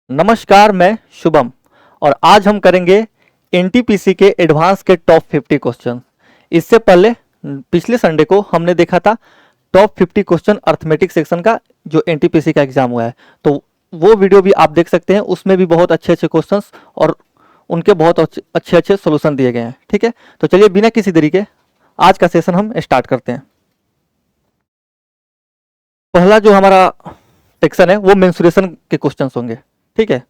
नमस्कार, मैं शुभम और आज हम करेंगे एनटीपीसी के एडवांस के टॉप 50 क्वेश्चन। इससे पहले पिछले संडे को हमने देखा था टॉप 50 क्वेश्चन अर्थमेटिक सेक्शन का जो एनटीपीसी का एग्जाम हुआ है, तो वो वीडियो भी आप देख सकते हैं। उसमें भी बहुत अच्छे अच्छे क्वेश्चंस और उनके बहुत अच्छे अच्छे सोल्यूशन दिए गए हैं। ठीक है, तो चलिए बिना किसी देरी के आज का सेशन हम स्टार्ट करते हैं। पहला जो हमारा सेक्शन है वो मेंसुरेशन के क्वेश्चंस होंगे। ठीक है,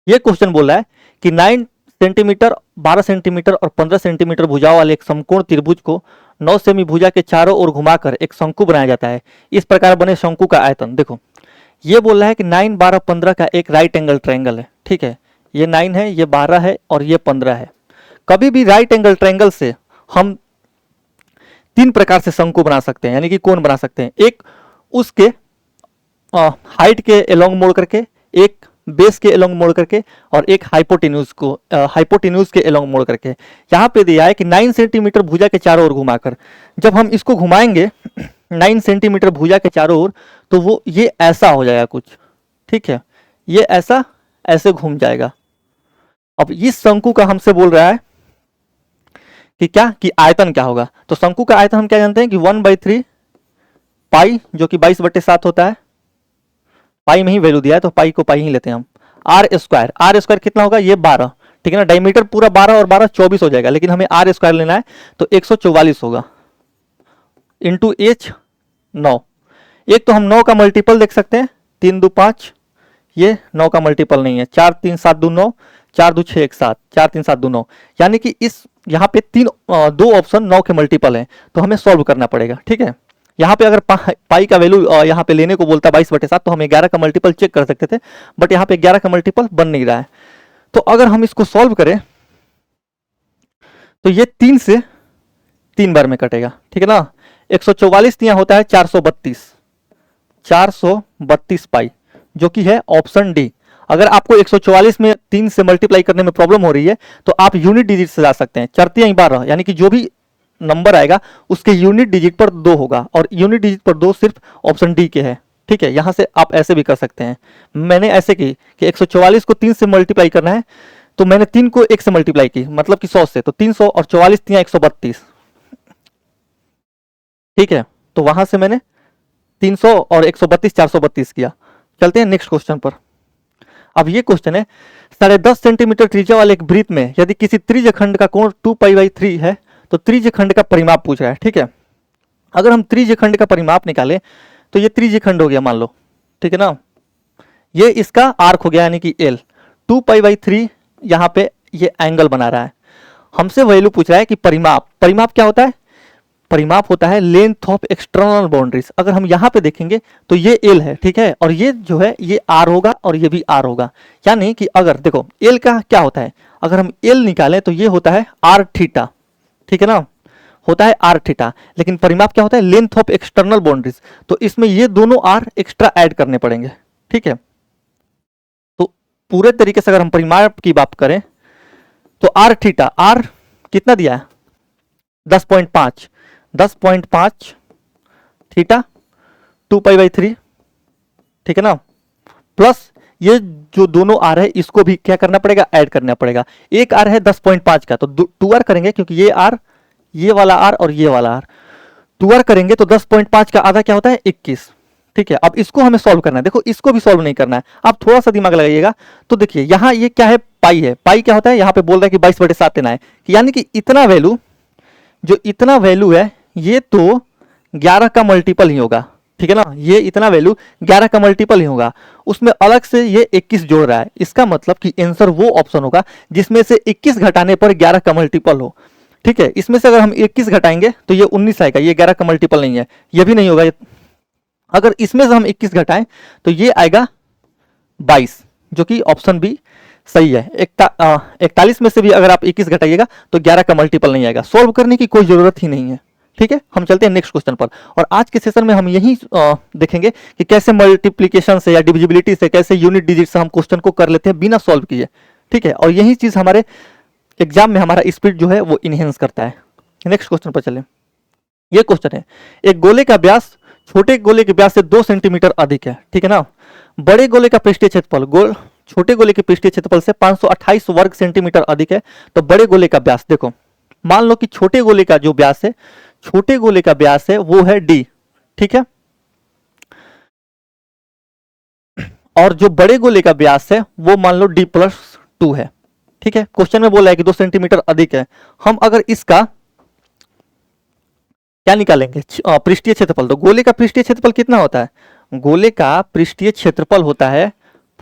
ये क्वेश्चन बोल रहा है कि 9 सेंटीमीटर, 12 सेंटीमीटर और 15 सेंटीमीटर भुजाओं वाले एक समकोण त्रिभुज को 9 सेमी भुजा के चारों ओर घुमाकर एक शंकु बनाया जाता है। इस प्रकार बने शंकु का आयतन देखो। ये बोल रहा है कि 9, 12, 15 का एक राइट एंगल ट्रायंगल है। ठीक है, ये 9 है, ये 12 है और ये 15 है। कभी भी राइट एंगल ट्रायंगल से हम 3 प्रकार से शंकु बना सकते हैं, यानी कि कोण बना सकते हैं। एक उसके हाइट के एलोंग मोड़ करके, एक बेस के एलोंग मोड़ करके और एक हाइपोटेन्यूज के एलोंग मोड़ करके। यहाँ पे दिया है कि 9 सेंटीमीटर भुजा के चारों ओर घुमाकर। जब हम इसको घुमाएंगे 9 सेंटीमीटर भुजा के चारों ओर, तो वो ये ऐसा हो जाएगा कुछ। ठीक है, ये ऐसा ऐसे घूम जाएगा। अब इस शंकु का हमसे बोल रहा है कि क्या, कि आयतन क्या होगा। तो शंकु का आयतन हम क्या जानते हैं कि 1/3 पाई, जो कि 22/7 होता है। पाई में ही वैल्यू दिया है तो पाई को पाई ही लेते हैं हम। आर स्क्वायर कितना होगा, ये 12। ठीक है ना, डायमीटर पूरा 12 और 12 24 हो जाएगा, लेकिन हमें आर स्क्वायर लेना है तो 144 होगा इंटू एच 9। एक तो हम 9 का मल्टीपल देख सकते हैं, 3 2 5, ये 9 का मल्टीपल नहीं है। 4 3 7 2 9, 4 2 6 1 7, 4 3 7 2 9, यानी कि इस यहाँ पे 2 ऑप्शन 9 के मल्टीपल हैं, तो हमें सॉल्व करना पड़ेगा। ठीक है, यहाँ पे अगर पाई का वैल्यू यहाँ पे लेने को बोलता 22/7, तो हम 11 का मल्टीपल चेक कर सकते थे, बट यहाँ पे 11 का मल्टीपल बन नहीं रहा है। तो अगर हम इसको सॉल्व करें तो ये 3 से 3 बार में कटेगा। ठीक है ना, 144 यहाँ होता है 432 पाई, जो कि है ऑप्शन डी। अगर आपको 144 में 3 से मल्टीप्लाई करने में प्रॉब्लम हो रही है तो आप यूनिट डिजिट से जा सकते हैं। चरती 12, यानी कि जो भी नंबर आएगा उसके यूनिट डिजिट पर 2 होगा, और यूनिट डिजिट पर 2 सिर्फ ऑप्शन डी के है। ठीक है, यहां से आप ऐसे भी कर सकते हैं। मैंने ऐसे की कि 144 को 3 से मल्टीप्लाई करना है, तो मैंने 3 को 1 से मल्टीप्लाई की, मतलब कि 100 से, तो 300 और 44 3 132। ठीक है, तो वहां से मैंने 300 और 132 432 किया। चलते हैं नेक्स्ट क्वेश्चन पर। अब ये क्वेश्चन है, 10.5 सेंटीमीटर त्रिज्या वाले एक वृत्त में यदि किसी त्रिज्य खंड का कोण 2π/3 है तो त्रिज्य खंड का परिमाप पूछ रहा है। ठीक है, अगर हम त्रिज्य खंड का परिमाप निकालें तो ये त्रिज्य खंड हो गया मान लो। ठीक है ना, ये इसका आर्क हो गया, यानी कि एल। 2π/3 यहाँ पे ये एंगल बना रहा है। हमसे वैल्यू पूछ रहा है कि परिमाप क्या होता है। परिमाप होता है लेंथ ऑफ एक्सटर्नल बाउंड्रीज। अगर हम यहाँ पे देखेंगे तो ये एल है। ठीक है, और ये जो है ये आर होगा और ये भी आर होगा। यानी कि अगर देखो एल का क्या होता है, अगर हम एल निकालें तो ये होता है आर थीटा। ठीक है ना, होता है आर थीटा, लेकिन परिमाप क्या होता है, लेंथ ऑफ एक्सटर्नल बाउंड्रीज। तो इसमें ये दोनों आर एक्स्ट्रा ऐड करने पड़ेंगे। ठीक है, तो पूरे तरीके से अगर हम परिमाप की बात करें तो आर थीटा, आर कितना दिया है 10.5 थीटा 2π/3। ठीक है ना, प्लस ये जो दोनों आर है इसको भी क्या करना पड़ेगा, ऐड करना पड़ेगा। एक आर है 10.5 का, तो 2r करेंगे, क्योंकि ये आर, ये वाला आर और ये वाला आर 2r करेंगे तो 10.5 का आधा क्या होता है 21। ठीक है, अब इसको हमें सॉल्व करना है। देखो इसको भी सॉल्व नहीं करना है, आप थोड़ा सा दिमाग लगाइएगा। तो देखिए यहाँ ये क्या है, पाई है। पाई क्या होता है, यहाँ पे बोल रहा है कि 22/7 लेना है, यानी कि इतना वैल्यू, जो इतना वैल्यू है ये तो 11 का मल्टीपल ही होगा। ठीक है ना, ये इतना वैल्यू 11 का मल्टीपल ही होगा, उसमें अलग से ये 21 जोड़ रहा है। इसका मतलब कि आंसर वो ऑप्शन होगा जिसमें से 21 घटाने पर 11 का मल्टीपल हो। ठीक है, इसमें से अगर हम 21 घटाएंगे तो ये 19 आएगा, ये 11 का मल्टीपल नहीं है, ये भी नहीं होगा। अगर इसमें से हम 21 घटाएं तो ये आएगा 22, जो कि ऑप्शन बी सही है। 41 में से भी अगर आप 21 घटाइएगा तो 11 का मल्टीपल नहीं आएगा। सॉल्व करने की कोई जरूरत ही नहीं है। ठीक है, हम चलते हैं नेक्स्ट क्वेश्चन पर, और आज के सेशन में हम यही देखेंगे कि कैसे मल्टीप्लिकेशन से या डिविजिबिलिटी से, कैसे यूनिट डिजिट से हम क्वेश्चन को कर लेते हैं बिना सॉल्व किए। ठीक है, और यही चीज हमारे एग्जाम में हमारा स्पीड जो है वो इनहेंस करता है। नेक्स्ट क्वेश्चन पर चलें। ये क्वेश्चन है, एक गोले का व्यास छोटे गोले के व्यास से 2 सेंटीमीटर अधिक है, ठीक है ना। बड़े गोले का पृष्ठीय क्षेत्रफल छोटे गोले के पृष्ठीय क्षेत्रफल से 528 वर्ग सेंटीमीटर अधिक है, तो बड़े गोले का व्यास देखो, मान लो कि छोटे गोले का जो व्यास है, छोटे गोले का व्यास है वो है d, ठीक है, और जो बड़े गोले का व्यास है वो मान लो d+2 है, ठीक है। क्वेश्चन में बोला है कि 2 सेंटीमीटर अधिक है। हम अगर इसका क्या निकालेंगे, पृष्ठीय क्षेत्रफल, तो गोले का पृष्ठीय क्षेत्रफल कितना होता है, गोले का पृष्ठीय क्षेत्रफल होता है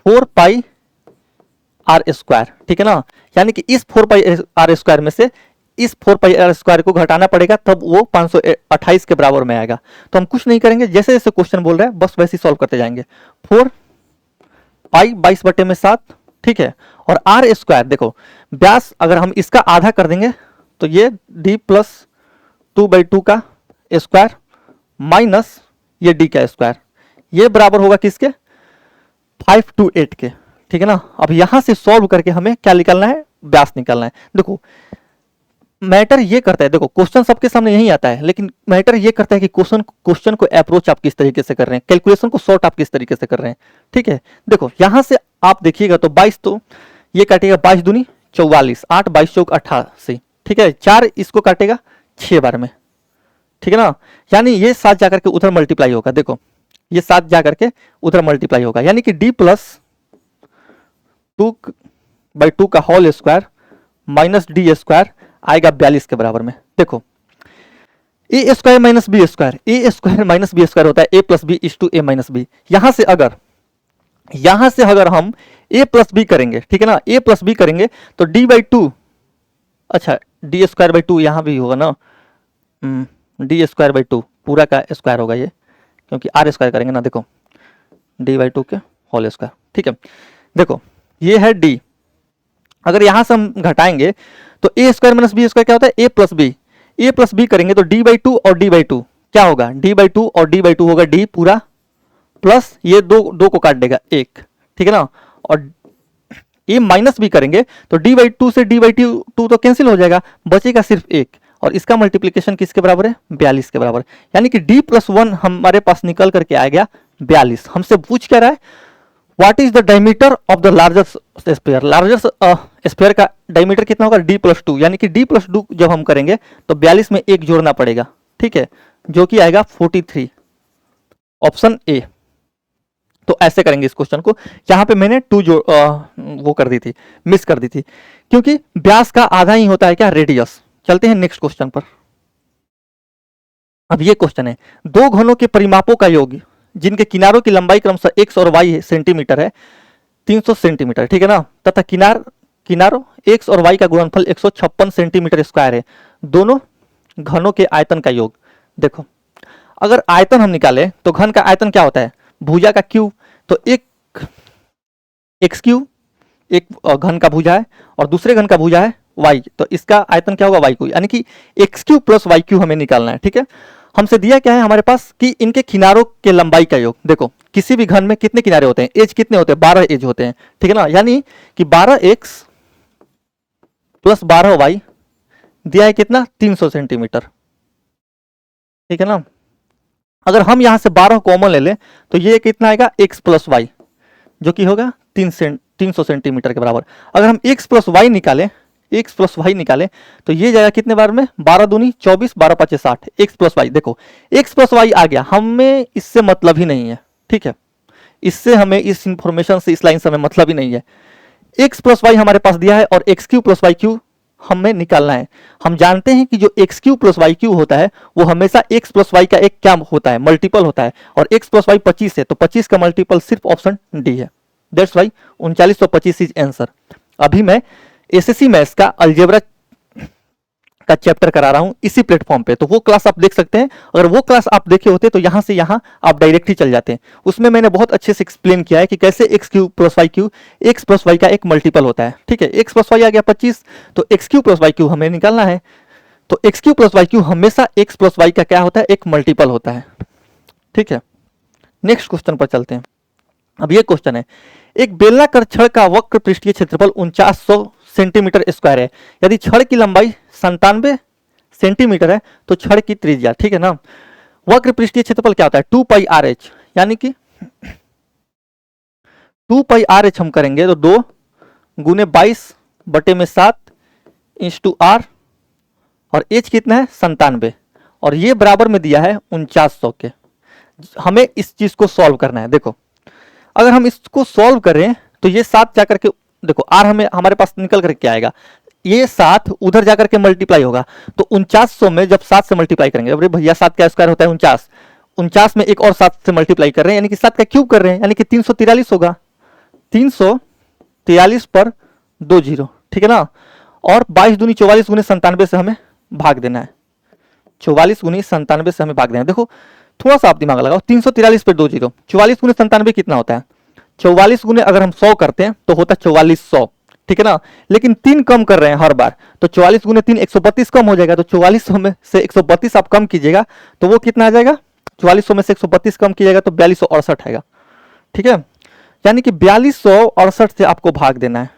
4πr², ठीक है ना। यानी कि इस 4πr² में से इस 4πr² को घटाना पड़ेगा, तब वो 528 के बराबर में आएगा। तो हम कुछ नहीं करेंगे, जैसे जैसे क्वेश्चन बोल रहे हैं बस वैसे ही सॉल्व करते जाएंगे। 4π 22/7, ठीक है, और r² देखो व्यास अगर हम इसका आधा कर देंगे तो ये d+2/2 का स्क्वायर माइनस ये d का स्क्वायर, ये बराबर होगा किसके, 528 के, ठीक है ना। अब यहां से सॉल्व करके हमें क्या निकालना है, व्यास निकालना है। देखो मैटर ये करता है, देखो क्वेश्चन सबके सामने यही आता है, लेकिन मैटर ये करता है कि क्वेश्चन को अप्रोच आप किस तरीके से कर रहे हैं, कैलकुलेशन को सॉर्ट आप किस तरीके से कर रहे हैं, ठीक है। देखो यहां से आप देखिएगा तो 22, तो ये काटेगा 22 दूनी 44, 8 22 चौक 88, ठीक है, 4 इसको काटेगा 6 बार में, ठीक है ना। यानी ये 7 जाकर के उधर मल्टीप्लाई होगा, देखो ये 7 जाकर के उधर मल्टीप्लाई होगा, यानी कि d+2/2 का होल स्क्वायर माइनस d² आएगा 42 के बराबर में। देखो a² minus b square, a² minus b square होता है a+b=a-b। यहां से अगर हम a+b करेंगे, ठीक है ना, a+b करेंगे तो d/2, अच्छा d²/2 यहां भी होगा ना, d²/2 पूरा का स्क्वायर होगा ये, क्योंकि r² करेंगे ना, देखो d/2 के होल स्क्वायर, ठीक है। देखो ये है d, अगर यहां से हम घटाएंगे तो a² माइनस b स्क्वायर क्या होता है, a+b करेंगे तो d/2 और d/2 क्या होगा, d/2 और d/2 होगा d पूरा प्लस ये दो को काट देगा 1, ठीक है ना, और a माइनस b करेंगे तो d/2 से d/2 तो कैंसिल हो जाएगा, बचेगा सिर्फ 1, और इसका मल्टीप्लिकेशन किसके बराबर है, 42 के बराबर। यानी कि d+1 हमारे पास निकल करके आ गया 42। हमसे पूछ क्या रहा है, what is the diameter of the largest sphere, largest sphere का डायमीटर कितना होगा, d+2, यानी कि d+2 जब हम करेंगे तो 42 में 1 जोड़ना पड़ेगा, ठीक है, जो कि आएगा 43, ऑप्शन ए। तो ऐसे करेंगे इस क्वेश्चन को, यहां पे मैंने 2 वो कर दी थी, मिस कर दी थी, क्योंकि व्यास का आधा ही होता है क्या, रेडियस। चलते हैं नेक्स्ट क्वेश्चन पर। अब ये क्वेश्चन है, दो घनों के परिमापों का योग जिनके किनारों की लंबाई क्रमशः x और y सेंटीमीटर है 300 सेंटीमीटर, ठीक है ना, तथा किनारों x और y का गुणनफल 156 सेंटीमीटर स्क्वायर है, दोनों घनों के आयतन का योग। देखो अगर आयतन हम निकालें तो घन का आयतन क्या होता है, भुजा का क्यूब, तो एक x³ एक घन का भुजा है और दूसरे घन का भुजा है y, तो इसका आयतन क्या होगा y², यानी कि x³ प्लस y³ हमें निकालना है, ठीक है। हमसे दिया क्या है हमारे पास कि इनके किनारों के लंबाई का योग। देखो किसी भी घन में कितने किनारे होते हैं, एज कितने होते हैं, 12 एज होते हैं, ठीक है ना, यानी कि 12x प्लस 12y दिया है कितना, 300 सेंटीमीटर, ठीक है ना। अगर हम यहां से 12 कॉमन ले लें तो ये कितना आएगा, x प्लस वाई, जो कि होगा 300 सेंटीमीटर के बराबर। अगर हम x प्लस वाई निकालें तो ये जाएगा कितने बार में, 12 दूनी 24, 12 5 60, x प्लस वाई। देखो x प्लस वाई आ गया, हमें इससे मतलब ही नहीं है, ठीक है, इससे हमें इस इंफॉर्मेशन से, इस लाइन से हमें मतलब ही नहीं है। x प्लस वाई हमारे पास दिया है और x³ प्लस y³ हमें निकालना है। हम जानते हैं कि जो x³ प्लस y³ होता है वो हमेशा x प्लस वाई का एक क्या होता है, मल्टीपल होता है, और x प्लस वाई 25 है, तो 25 का मल्टीपल सिर्फ ऑप्शन डी है। That's why 3925 is answer. अभी मैं एसएससी मैथ्स का अलजेब्रा का चैप्टर करा रहा हूं इसी प्लेटफॉर्म पे, तो वो क्लास आप देख सकते हैं। अगर वो क्लास आप देखे होते तो यहां से यहां आप डायरेक्ट ही चल जाते हैं। उसमें मैंने बहुत अच्छे से एक्सप्लेन किया है कि कैसे x³ plus y³ x plus Y का एक मल्टीपल होता है, ठीक है। x प्लस वाई आ गया 25, तो x³ प्लस y³ हमें निकालना है, तो x³ प्लस y³ हमेशा x प्लस वाई का क्या होता है, एक मल्टीपल होता है, ठीक है। नेक्स्ट क्वेश्चन पर चलते हैं। अब ये क्वेश्चन है, एक बेलनाकार छड़ का वक्र पृष्ठीय क्षेत्रफल 4900 सेंटीमीटर स्क्वायर है, यदि छड़ की लंबाई 97 सेंटीमीटर है तो छड़ की त्रिज्या, ठीक है ना, वक्र पृष्ठीय क्षेत्रफल क्या होता है 2πr/h, यानी कि 2πr/h हम करेंगे तो 2 गुने 22/7 इंटू r, और h कितना है 97, और ये बराबर में दिया है 4900 के। हमें इस चीज को सॉल्व करना है। देखो अगर हम इसको सॉल्व करें तो ये 7 जाकर के, देखो r हमें हमारे पास निकल करके क्या आएगा, ये 7 उधर जाकर के मल्टीप्लाई होगा, तो 4900 में जब 7 से मल्टीप्लाई करेंगे, अरे भैया 7 का स्क्वायर होता है 49, 49 में एक और 7 से मल्टीप्लाई कर रहे हैं, यानी कि 7 का क्यूब कर रहे हैं, यानी कि 343 होगा। 343 पर 2 जीरो, ठीक है ना। और 22 दूनी 44 गुने 97 से हमें भाग देना है, 44 गुनी 97 से हमें भाग देना है। देखो थोड़ा सा आप दिमाग लगाओ, 343 पे 2 जीरो, 44 गुने 97 कितना होता है, 44 गुने अगर हम 100 करते हैं तो होता है 4400, ठीक है ना। लेकिन 3 कम कर रहे हैं हर बार, तो 44 गुने 3 132 कम हो जाएगा, तो 4400 में से 132 आप कम कीजिएगा तो वो कितना आ जाएगा, 4400 में से 132 कम कीजिएगा तो 4268 आएगा, ठीक है। यानी कि 4268 से आपको भाग देना है,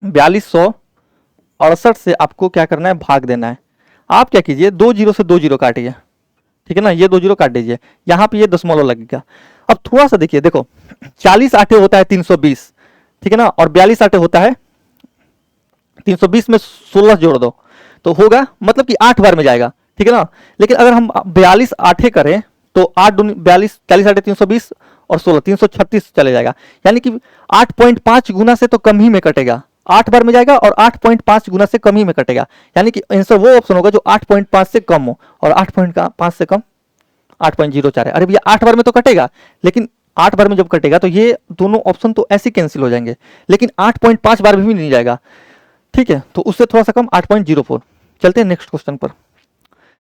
4268 से आपको क्या करना है, भाग देना है। आप क्या कीजिए, 2 जीरो से 2 जीरो काटिए, ठीक है ना, ये 2 जीरो काट दीजिए, यहां पे ये दशमलव लगेगा। अब थोड़ा सा देखिए, देखो 40 आठे होता है 320, ठीक है ना, और 42 आठे होता है 320 में 16 जोड़ दो तो होगा, मतलब कि 8 बार में जाएगा, ठीक है ना। लेकिन अगर हम 42 आठे करें तो 8 दूनी 42, 40 आठे 320 और 16 336 चले जाएगा, यानी कि 8.5 गुना से तो कम ही में कटेगा, 8 बार में जाएगा और 8.5 गुना से कम ही में कटेगा, यानी कि आंसर वो ऑप्शन होगा जो 8.5 से कम हो, और 8.5 से कम 8.04 है। अरे भैया 8 बार में तो कटेगा, लेकिन 8 बार में जब कटेगा तो ये दोनों ऑप्शन तो ऐसे कैंसिल हो जाएंगे, लेकिन 8.5 बार भी नहीं जाएगा, ठीक है, तो उससे थोड़ा सा कम 8.04। चलते हैं नेक्स्ट क्वेश्चन पर।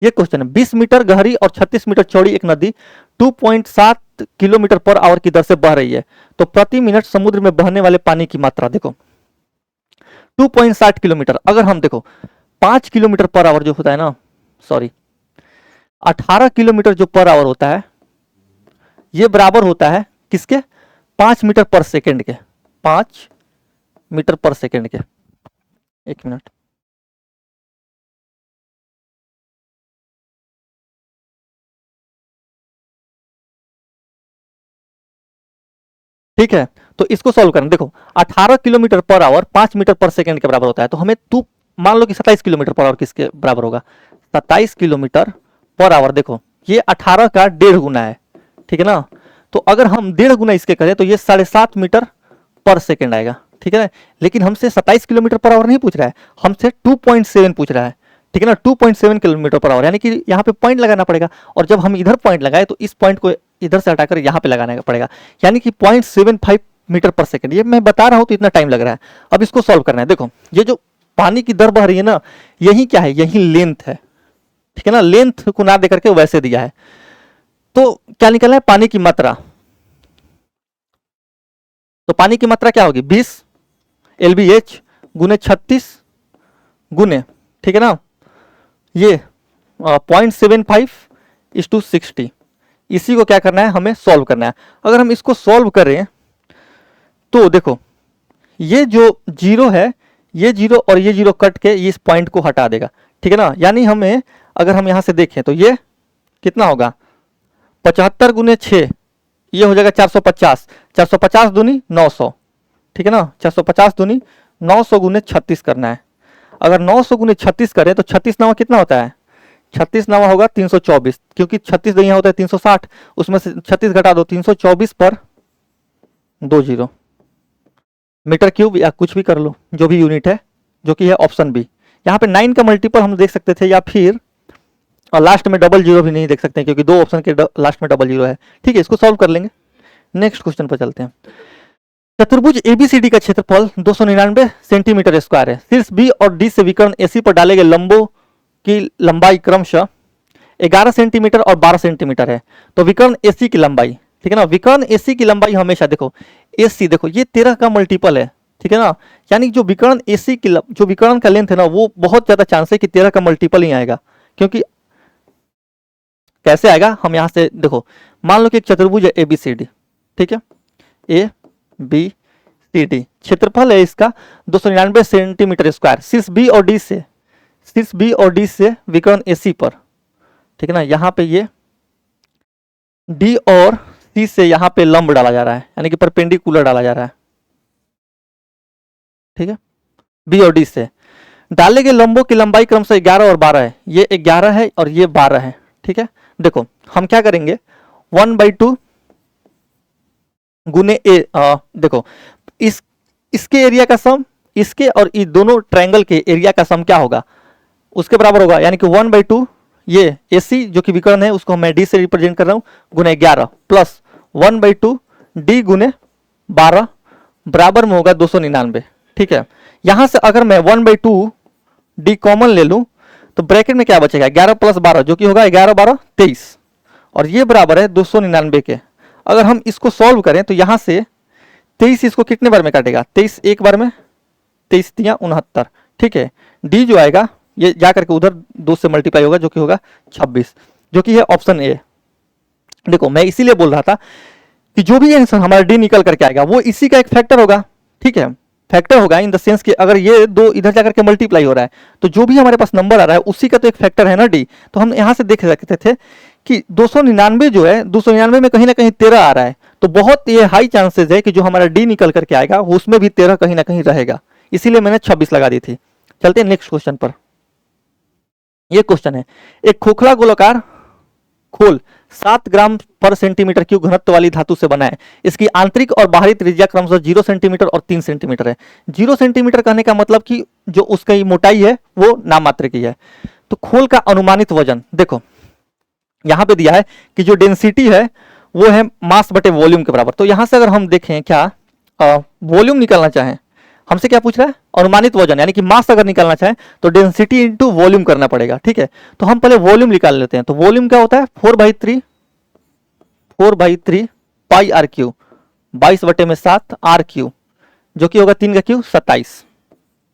ये क्वेश्चन है, 20 मीटर गहरी और 36 मीटर चौड़ी एक नदी 2.7 किलोमीटर पर आवर की दर से बह रही है, तो प्रति मिनट समुद्र में बहने वाले पानी की मात्रा, देखो 2.7 किलोमीटर, अगर हम देखो 5 किलोमीटर पर आवर जो होता है ना, सॉरी 18 किलोमीटर जो पर आवर होता है, ये बराबर होता है किसके, 5 मीटर पर सेकेंड के, 5 मीटर पर सेकेंड के। एक मिनट, ठीक है, तो इसको सॉल्व करना। देखो 18 किलोमीटर पर आवर 5 मीटर पर सेकेंड के बराबर होता है, तो हमें तू मान लो कि 27 किलोमीटर पर आवर किसके बराबर होगा, 27 किलोमीटर पर आवर। देखो ये 18 का 1.5 गुना है, ठीक है ना, तो अगर हम 1.5 गुना इसके करें तो ये 7.5 मीटर पर सेकेंड आएगा, ठीक है ना। लेकिन हमसे 27 किलोमीटर पर आवर नहीं पूछ रहा है, हमसे 2.7 पूछ रहा है, ठीक है ना, 2.7 किलोमीटर पर आवर, यानी कि यहाँ पे पॉइंट लगाना पड़ेगा, और जब हम इधर पॉइंट लगाए तो इस पॉइंट को इधर से हटाकर यहाँ पे लगाना पड़ेगा, यानी कि 0.75 मीटर पर सेकेंड। ये मैं बता रहा हूँ तो इतना टाइम लग रहा है, अब इसको सॉल्व करना है। देखो ये जो पानी की दर बह रही है ना, यही क्या है, यही लेंथ है, ठीक है ना, लेंथ को ना देकर के वैसे दिया है, तो क्या निकलना है, पानी की मात्रा। तो पानी की मात्रा क्या होगी, 20 LBH गुने 36 गुने, ठीक है ना, ये 0.75:60, इसी को क्या करना है, हमें सॉल्व करना है। अगर हम इसको सॉल्व करें तो देखो ये जो जीरो है, ये जीरो और ये जीरो कट के इस पॉइंट को हटा देगा, ठीक है ना, यानी हमें अगर हम यहां से देखें तो ये कितना होगा, 75 गुने 6, ये हो जाएगा 450, 450 दूनी 900, ठीक है ना, 450 दूनी 900 गुने 36 करना है। अगर 900 गुने 36 करें तो 36 नवा कितना होता है, 36 नवा होगा 324, क्योंकि 36 यहाँ होता है 360, उसमें से 36 घटा दो, 324 पर 2 जीरो, मीटर क्यूब या कुछ भी कर लो, जो भी यूनिट है, जो कि है ऑप्शन बी। यहाँ पे 9 का मल्टीपल हम देख सकते थे, या फिर और लास्ट में डबल जीरो भी नहीं देख सकते हैं, क्योंकि 2 ऑप्शन के लास्ट में डबल जीरो है, ठीक है, इसको सॉल्व कर लेंगे। नेक्स्ट क्वेश्चन पर चलते हैं। चतुर्भुज एबीसीडी का क्षेत्रफल 299 सेंटीमीटर स्क्वायर है, शीर्ष बी और डी से विकर्ण एसी पर डाले गए लंबों की लंबाई क्रमशः 11 सेंटीमीटर और 12 सेंटीमीटर है, तो विकर्ण एसी की लंबाई, ठीक है ना, विकर्ण एसी की लंबाई हमेशा देखो एसी, देखो ये 13 का मल्टीपल है, ठीक है ना, यानी जो विकर्ण एसी की जो विकर्ण का लेंथ है ना, वो बहुत ज्यादा चांस है कि 13 का मल्टीपल ही आएगा। क्योंकि कैसे आएगा, हम यहां से देखो, मान लो कि एक चतुर्भुज है एबीसीडी, ठीक है, ABCD, क्षेत्रफल है इसका 299 सेंटीमीटर स्क्वायर, शीर्ष बी और डी से विकर्ण एसी पर, ठीक है ना। यहाँ पे ये डी और सी से यहाँ पे लंब डाला जा रहा है, यानी कि परपेंडिकुलर डाला जा रहा है, ठीक है। बी और डी से डाले गए लंबों की लंबाई क्रमशः 11 और 12 है, ये 11 है और ये 12 है, ठीक है। देखो हम क्या करेंगे, 1/2 गुने ए, देखो इसके एरिया का सम, इसके और इस दोनों ट्रायंगल के एरिया का सम क्या होगा, उसके बराबर होगा, यानी कि 1/2 ये AC जो कि विकर्ण है उसको मैं D से रिप्रेजेंट कर रहा हूं, गुने 11 प्लस 1/2 D गुने 12 बराबर में होगा 299, ठीक है। यहां से अगर मैं 1/2 D कॉमन ले लूं तो ब्रैकेट में क्या बचेगा, 11 + 12 जो कि होगा 11 12 23, और ये बराबर है 299 के। अगर हम इसको सॉल्व करें तो यहां से 23 इसको कितने बार में काटेगा, 23 एक बार में, 23 × 69, ठीक है। डी जो आएगा ये जाकर के उधर 2 से मल्टीप्लाई होगा जो कि होगा 26, जो कि है ऑप्शन ए। देखो मैं इसीलिए बोल रहा था कि जो भी आंसर हमारा डी निकल करके आएगा वो इसी का एक फैक्टर होगा, ठीक है। फैक्टर होगा इन द सेंस कि अगर ये दो इधर जाकर के मल्टीप्लाई हो रहा है तो जो भी हमारे पास नंबर आ रहा है उसी का तो एक फैक्टर है ना डी। तो हम यहां से देख सकते थे कि 299 जो है 299 में कहीं ना कहीं 13 आ रहा है, तो बहुत ये हाई चांसेस है कि जो हमारा डी निकल करके आएगा वो उसमें भी 13 कहीं ना कहीं रहेगा, इसीलिए मैंने 26 लगा दी थी। चलते हैं नेक्स्ट क्वेश्चन पर। ये क्वेश्चन है, एक खोखला गोलाकार खोल 7 ग्राम पर सेंटीमीटर क्यूब घनत्व वाली धातु से बना है, इसकी आंतरिक और बाहरी त्रिज्या क्रमशः 0 सेंटीमीटर और 3 सेंटीमीटर है। 0 सेंटीमीटर कहने का मतलब कि जो उसकी मोटाई है वो नाम मात्र की है। तो खोल का अनुमानित वजन देखो यहां पे दिया है कि जो डेंसिटी है वो है मास बटे वॉल्यूम के बराबर। तो यहां से अगर हम देखें क्या वॉल्यूम निकालना चाहें, हमसे क्या पूछ रहा है, अनुमानित वजन, यानी कि मास अगर निकालना चाहें तो डेंसिटी इंटू वॉल्यूम करना पड़ेगा, ठीक है। तो हम पहले वॉल्यूम निकाल लेते हैं। तो वॉल्यूम क्या होता है, 4/3 पाई आर क्यू, 22/7 आर क्यू, जो कि होगा 3 का क्यू 27,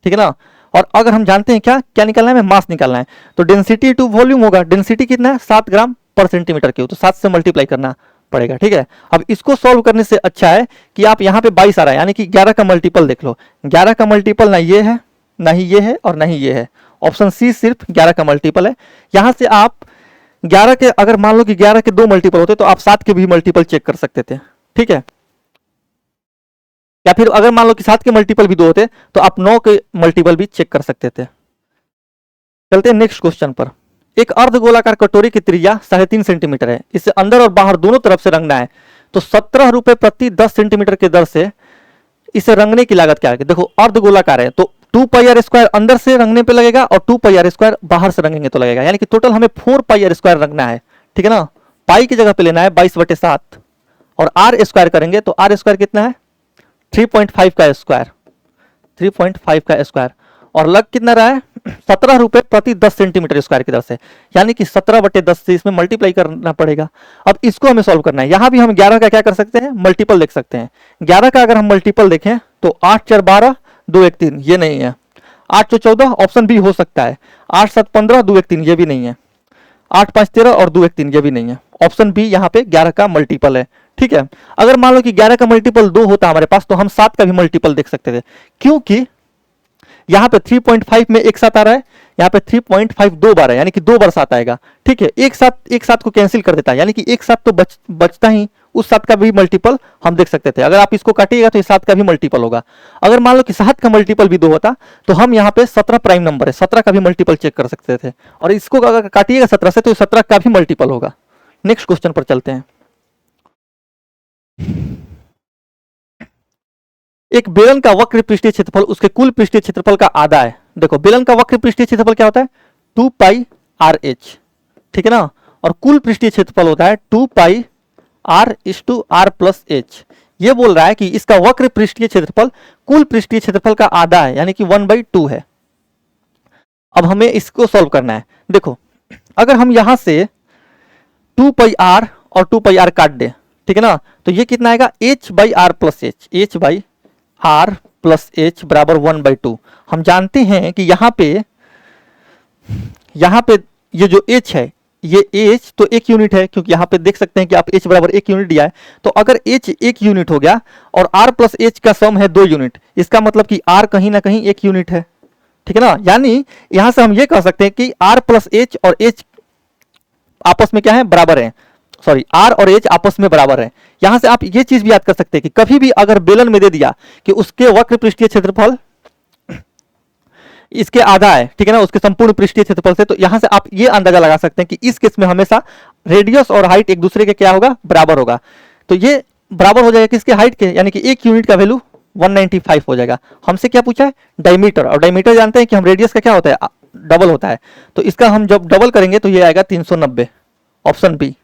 ठीक है ना। और अगर हम जानते हैं क्या क्या निकालना है, हमें मास निकालना है, तो डेंसिटी टू वॉल्यूम होगा, डेंसिटी कितना है 7 ग्राम पर सेंटीमीटर क्यूब, तो 7 से मल्टीप्लाई करना पड़ेगा, ठीक है। अब इसको सॉल्व करने से अच्छा है कि आप यहाँ पे 22 आ रहा है, यानी कि 11 का मल्टीपल देख लो। 11 का मल्टीपल ना ये है ना ही ये है और ना ही ये है, ऑप्शन सी सिर्फ 11 का मल्टीपल है। यहां से आप 11 के अगर मान लो कि 11 के 2 मल्टीपल होते तो आप 7 के भी मल्टीपल चेक कर सकते थे, ठीक है। या फिर अगर मान लो कि 7 के मल्टीपल भी 2 होते तो आप 9 के मल्टीपल भी चेक कर सकते थे। चलते हैं नेक्स्ट क्वेश्चन पर। एक अर्धगोलाकार कटोरी की त्रिज्या 3.5 सेंटीमीटर है, इसे अंदर और बाहर दोनों तरफ से रंगना है, तो 17 रुपए प्रति 10 सेंटीमीटर के दर से इसे रंगने की लागत क्या है। देखो अर्धगोलाकार है तो 2πr² अंदर से रंगने पे लगेगा और 2πr² बाहर से रंगेंगे तो लगेगा, यानी कि टोटल हमें 4πr² रंगना है, ठीक है ना। पाई की जगह पे लेना है 22/7 और r² करेंगे तो r² कितना है 3.5 का स्क्वायर, 3.5 का स्क्वायर, और लग कितना रहा है 17 रुपए प्रति 10 सेंटीमीटर स्क्वायर की दर से, यानी कि 17/10 से इसमें मल्टीप्लाई करना पड़ेगा। अब इसको हमें सॉल्व करना है। यहां भी हम 11 का क्या कर सकते हैं, मल्टीपल देख सकते हैं। 11 का अगर हम मल्टीपल देखें तो 8 4 12 2 1 3 ये नहीं है, 8 4 14 ऑप्शन बी हो सकता है, 8 7 15 2 1 3 ये भी नहीं है, 8 5 13 और 2 1 3 ये भी नहीं है, ऑप्शन बी यहाँ पे 11 का मल्टीपल है, ठीक है। अगर मान लो कि 11 का मल्टीपल 2 होता हमारे पास तो हम 7 का भी मल्टीपल देख सकते थे, क्योंकि यहां पे 3.5 में एक साथ आ रहा है, यहां पे 3.5 2 बार है, यानी कि 2 बार 7 आएगा, ठीक है। एक साथ को कैंसिल कर देता है, यानी कि एक साथ तो बचता ही, उस 7 का भी मल्टीपल हम देख सकते थे। अगर आप इसको काटिएगा तो ये 7 का भी मल्टीपल होगा। अगर मान लो कि 7 का मल्टीपल भी 2 होता तो हम यहाँ पे 17 प्राइम नंबर है, 17 का भी मल्टीपल चेक कर सकते थे, और इसको अगर काटिएगा 17 से तो 17 का भी मल्टीपल होगा। नेक्स्ट क्वेश्चन पर चलते हैं। एक बेलन का वक्र पृष्ठीय क्षेत्रफल उसके कुल पृष्ठीय क्षेत्रफल का आधा है। देखो बेलन का वक्र पृष्ठीय क्षेत्रफल क्या होता है 2πr/h, ठीक है ना, और कुल पृष्ठीय क्षेत्रफल होता है 2πr/r+h। ये बोल रहा है कि इसका वक्र पृष्ठीय क्षेत्रफल कुल पृष्ठीय क्षेत्रफल का आधा है, यानी कि 1/2 है। अब हमें इसको सॉल्व करना है। देखो अगर हम यहां से 2πr और 2πr काट दे, ठीक है ना, तो ये कितना आएगा h/r+h, h/r+h बराबर 1/2। हम जानते हैं कि यहां पे ये जो h है ये h तो एक यूनिट है, क्योंकि यहां पे देख सकते हैं कि आप h बराबर 1 यूनिट दिया है, तो अगर h 1 यूनिट हो गया और r+h का सम है 2 यूनिट, इसका मतलब कि r कहीं ना कहीं 1 यूनिट है, ठीक है ना। यानी यहां से हम ये कह सकते हैं कि r+h और h आपस में क्या है, बराबर है, सॉरी आर और एच आपस में बराबर है। यहां से आप ये चीज भी याद कर सकते हैं कि कभी भी अगर बेलन में दे दिया कि उसके वक्र पृष्ठीय क्षेत्रफल इसके आधा है, ठीक है ना, उसके संपूर्ण पृष्ठीय क्षेत्रफल से, तो यहां से आप ये अंदाजा लगा सकते हैं कि इस केस में हमेशा रेडियस और हाइट एक दूसरे के क्या होगा, बराबर होगा। तो ये बराबर हो जाएगा किसके, हाइट के, यानी कि एक यूनिट का वैल्यू 195 हो जाएगा। हमसे क्या पूछा है, डायमीटर, और डायमीटर जानते हैं कि हम रेडियस का क्या होता है, डबल होता है। तो इसका हम जब डबल करेंगे तो ये आएगा 390, ऑप्शन बी।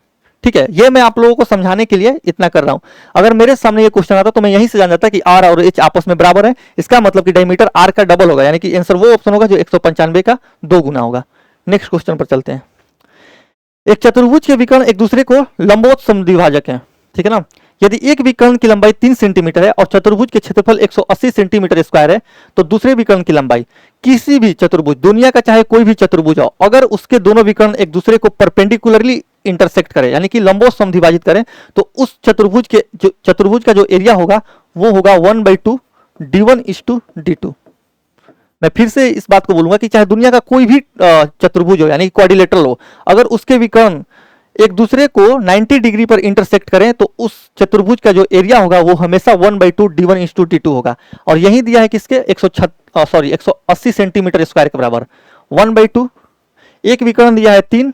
ठीक है, ये मैं आप लोगों को समझाने के लिए इतना कर रहा हूं। अगर मेरे सामने ये क्वेश्चन आता तो मैं यहीं से जान जाता कि आर और एच आपस में बराबर है, इसका मतलब कि डायमीटर आर का डबल होगा, यानी कि आंसर वो ऑप्शन होगा जो 195 का 2 गुना होगा। नेक्स्ट क्वेश्चन पर चलते हैं। एक चतुर्भुज के विकर्ण एक दूसरे को लंबवत समद्विभाजक है, ठीक है ना। यदि एक विकर्ण की लंबाई 3 सेंटीमीटर है और चतुर्भुज के क्षेत्रफल 180 सेंटीमीटर स्क्वायर है, तो दूसरे विकर्ण की लंबाई, किसी भी चतुर्भुज, दुनिया का चाहे कोई भी चतुर्भुज हो, अगर उसके दोनों विकर्ण एक दूसरे को परपेंडिकुलरली इंटरसेक्ट करें, यानी कि लंबवत समद्विभाजित करें, तो उस चतुर्भुज का जो एरिया होगा वो होगा 1/2 d1:d2। मैं फिर से इस बात को बोलूंगा कि चाहे दुनिया का कोई भी चतुर्भुज हो, यानी क्वाड्रिलेटरल हो, अगर उसके विकर्ण एक दूसरे को 90 डिग्री पर इंटरसेक्ट करें तो उस चतुर्भुज का जो एरिया होगा वो हमेशा 1/2 d1:d2 होगा। और यही दिया है किसके, 180 सेंटीमीटर स्क्वायर के बराबर 1/2। एक विकर्ण दिया है 3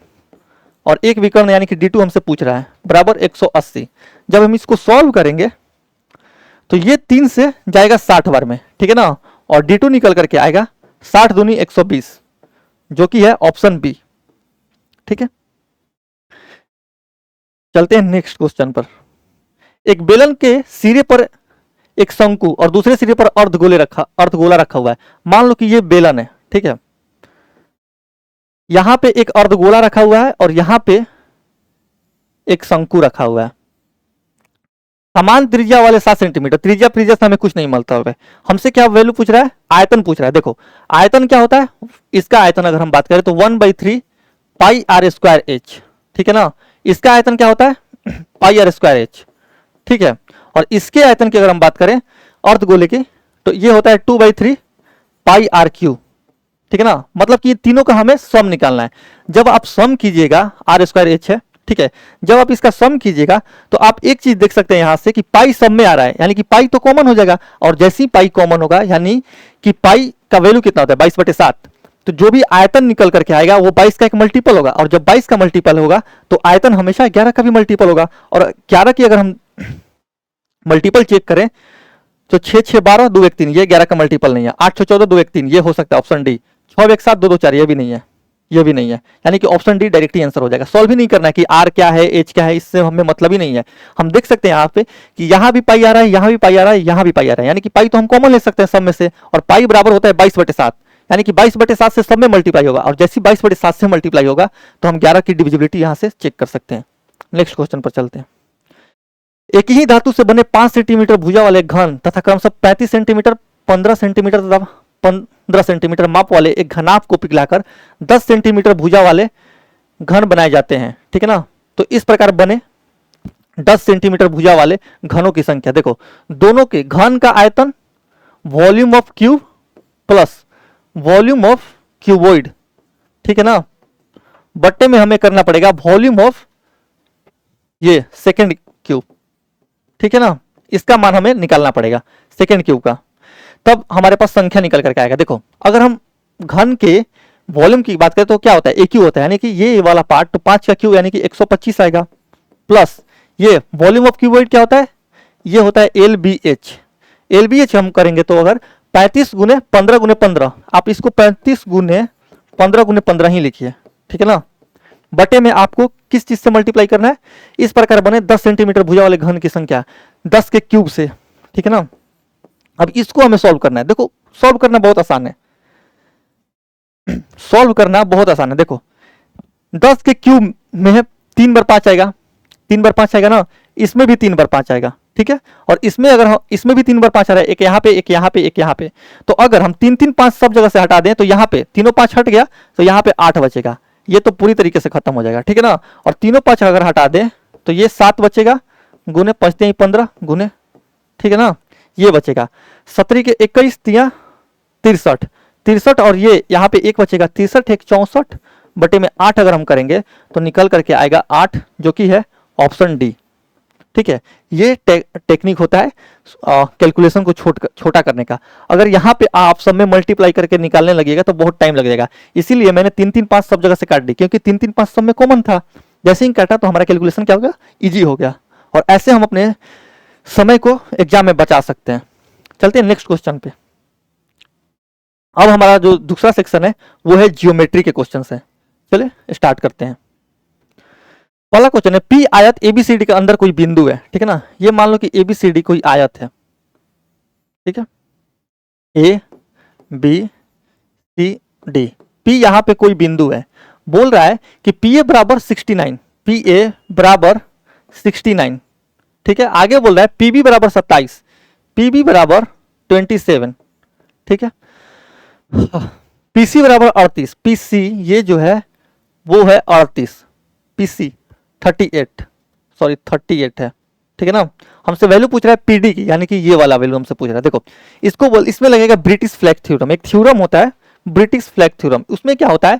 और एक विकर्ण यानी कि d2 हमसे पूछ रहा है, बराबर 180। जब हम इसको सॉल्व करेंगे तो ये 3 से जाएगा 60 बार में, ठीक है ना, और d2 निकल करके आएगा 60 दूनी 120, जो कि है ऑप्शन बी। ठीक है, चलते हैं नेक्स्ट क्वेश्चन पर। एक बेलन के सिरे पर एक शंकु और दूसरे सिरे पर अर्धगोला रखा हुआ है। मान लो कि ये बेलन है, ठीक है, यहां पे एक अर्धगोला रखा हुआ है और यहां पे एक शंकु रखा हुआ है। समान त्रिज्या वाले 7 सेंटीमीटर, त्रिज्या से हमें कुछ नहीं मिलता होगा। हमसे क्या वैल्यू पूछ रहा है, आयतन पूछ रहा है। देखो आयतन क्या होता है, इसका आयतन अगर हम बात करें तो 1/3 पाई आर स्क्वायर एच, ठीक है ना। इसका आयतन क्या होता है, पाई आर स्क्वायर एच, ठीक है। और इसके आयतन की अगर हम बात करें अर्धगोले की, तो ये होता है 2/3 पाई आर क्यू, ठीक है ना। मतलब कि तीनों का हमें सम निकालना है। जब आप सम कीजिएगा, आर स्क्वायर एच है, ठीक है, जब आप इसका सम कीजिएगा तो आप एक चीज देख सकते हैं यहां से कि पाई सम में आ रहा है, यानी कि पाई तो कॉमन हो जाएगा, और जैसे ही पाई कॉमन होगा यानी कि पाई का वैल्यू कितना होता है 22/7, तो जो भी आयतन निकल करके आएगा वो 22 का एक मल्टीपल होगा, और जब 22 का मल्टीपल होगा तो आयतन हमेशा 11 का भी मल्टीपल होगा। और 11 की अगर हम मल्टीपल चेक करें तो 6 6 12 2 1 3, ये 11 का मल्टीपल नहीं है। 8 6 14 2 1 3, ये हो सकता है ऑप्शन डी। 6 1 7 2 2 4, ये भी नहीं है, ये भी नहीं है, यानी कि ऑप्शन डी डायरेक्टली आंसर हो जाएगा। सॉल्व ही नहीं करना है कि आर क्या है एच क्या है, इससे हमें मतलब ही नहीं है। हम देख सकते हैं यहाँ पे कि यहाँ भी पाई आ रहा है, यहाँ भी पाई आ रहा है, यहाँ भी पाई आ रहा है, यानी कि पाई तो हम कॉमन ले सकते हैं सब में से, और पाई बराबर होता है 22/7, यानी कि 22/7 से सब में मल्टीप्लाई होगा, और जैसे 22/7 से मल्टीप्लाई होगा तो हम 11 की डिविजिबिलिटी यहाँ से चेक कर सकते हैं। नेक्स्ट क्वेश्चन पर चलते हैं। एक ही धातु से बने 5 सेंटीमीटर भुजा वाले घन तथा क्रमशः 35 सेंटीमीटर, 15 सेंटीमीटर तथा 15 सेंटीमीटर माप वाले एक घनाभ को पिघलाकर 10 सेंटीमीटर भुजा वाले घन बनाए जाते हैं, ठीक है ना। तो इस प्रकार बने 10 सेंटीमीटर भुजा वाले घनों की संख्या। देखो दोनों के घन का आयतन volume of cube plus volume of cuboid, ठीक है ना, बट्टे में हमें करना पड़ेगा वॉल्यूम ऑफ ये सेकेंड क्यूब, ठीक है ना। इसका मान हमें निकालना पड़ेगा सेकेंड क्यूब का, तब हमारे पास संख्या निकल करके आएगा। देखो अगर हम घन के वॉल्यूम की बात करें तो क्या होता है, ए क्यू होता है, यानी कि ये वाला पार्ट, तो 5 का क्यूब यानी कि 125 आएगा, प्लस ये वॉल्यूम ऑफ क्यूबॉइड क्या होता है, ये होता है L B H. L B H हम करेंगे तो अगर 35 गुने 15 गुने 15, आप इसको 35 गुने 15 गुने 15 ही लिखिए, ठीक है ना। बटे में आपको किस चीज से मल्टीप्लाई करना है, इस प्रकार बने 10 सेंटीमीटर भुजा वाले घन की संख्या 10 के क्यूब से, ठीक है ना। अब इसको हमें सॉल्व करना है। देखो सॉल्व करना बहुत आसान है, सॉल्व करना बहुत आसान है। देखो 10 के क्यूब में 3 बार 5 आएगा, 3 बार 5 आएगा ना, इसमें भी 3 बार 5 आएगा, ठीक है। और इसमें अगर इसमें भी 3 बार 5 आ रहा है, एक यहाँ पे एक यहाँ पे एक यहाँ पे, तो अगर हम 3 3 5 सब जगह से हटा दें तो यहाँ पे तीनों 5 हट गया तो यहाँ पे 8 बचेगा, ये तो पूरी तरीके से खत्म हो जाएगा, ठीक है ना। और तीनों 5 अगर हटा दें तो ये 7 बचेगा, गुने 5 3 15 गुने, ठीक है ना, ये बचेगा 17 के 21 तिया 63, और ये यहाँ पे एक बचेगा 63 एक 64 बटे में 8 अगर हम करेंगे तो निकल करके आएगा 8, जो कि है ऑप्शन डी। ठीक है, ये टेक्निक होता है कैलकुलेशन को छोटा करने का। अगर यहाँ पे आप सब में मल्टीप्लाई करके निकालने लगेगा तो बहुत टाइम लग जाएगा, इसीलिए मैंने 3 3 5 सब जगह से काट दी, क्योंकि 3 3 5 सब में कॉमन था। जैसे ही काटा तो हमारा कैलकुलेशन क्या हो गया, इजी हो गया, और ऐसे हम अपने समय को एग्जाम में बचा सकते हैं। चलते हैं नेक्स्ट क्वेश्चन पे। अब हमारा जो दूसरा सेक्शन है वो है जियोमेट्री के क्वेश्चन है। चलिए स्टार्ट करते हैं। पहला क्वेश्चन है, पी आयत एबीसीडी के अंदर कोई बिंदु है। ठीक है ना, ये मान लो कि एबीसीडी कोई आयत है। ठीक है, A B C D, P यहां पे कोई बिंदु है। बोल रहा है कि पी ए बराबर 69, पी ए बराबर 69। ठीक है, आगे बोल रहा है पी बी बराबर 27, पी बी बराबर 27। ठीक है, पी सी बराबर 38, पी सी ये जो है वो है 38, पी सी 38 है। ठीक है ना, हमसे वैल्यू पूछ रहा है पीडी की, यानी कि ये वाला वैल्यू हमसे पूछ रहा है। देखो इसको बोल, इसमें लगेगा ब्रिटिश फ्लैग थ्योरम। एक थ्योरम होता है ब्रिटिश फ्लैग थ्योरम, उसमें क्या होता है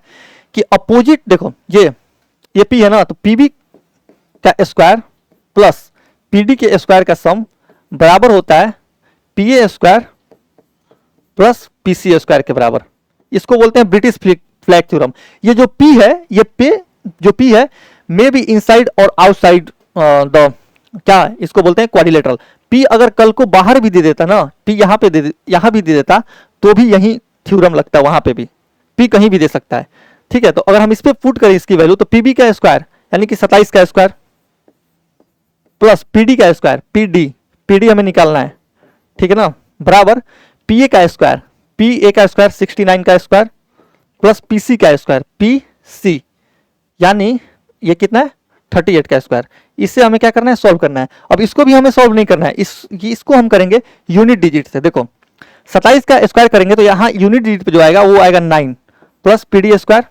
कि अपोजिट, देखो ये पी है ना, तो पीबी का स्क्वायर प्लस पीडी के स्क्वायर का सम बराबर होता है पीए स्क्वायर प्लस पीसी स्क्वायर के बराबर। इसको बोलते हैं ब्रिटिश फ्लैग थ्योरम। ये जो पी है, ये पे जो पी है मे बी इनसाइड और आउटसाइड द, क्या है इसको बोलते हैं क्वाड्रिलेटरल। पी अगर कल को बाहर भी दे देता ना, पी यहाँ पे यहाँ भी दे देता तो भी यही थ्योरम लगता है, वहां पे भी पी कहीं भी दे सकता है। ठीक है, तो अगर हम इस पे पुट करें इसकी वैल्यू, तो पीबी का स्क्वायर यानी कि 27 का स्क्वायर प्लस पीडी का स्क्वायर, पीडी हमें निकालना है। ठीक है ना, बराबर पीए का स्क्वायर, पीए का स्क्वायर 69 का स्क्वायर प्लस पीसी का स्क्वायर, पीसी यानी ये कितना है 38 का स्क्वायर। इससे हमें क्या करना है, सॉल्व करना है। अब इसको भी हमें सॉल्व नहीं करना है, इसको हम करेंगे यूनिट डिजिट से। देखो 27 का स्क्वायर करेंगे तो यहाँ यूनिट डिजिट पे जो आएगा वो आएगा 9 प्लस पीडी स्क्वायर।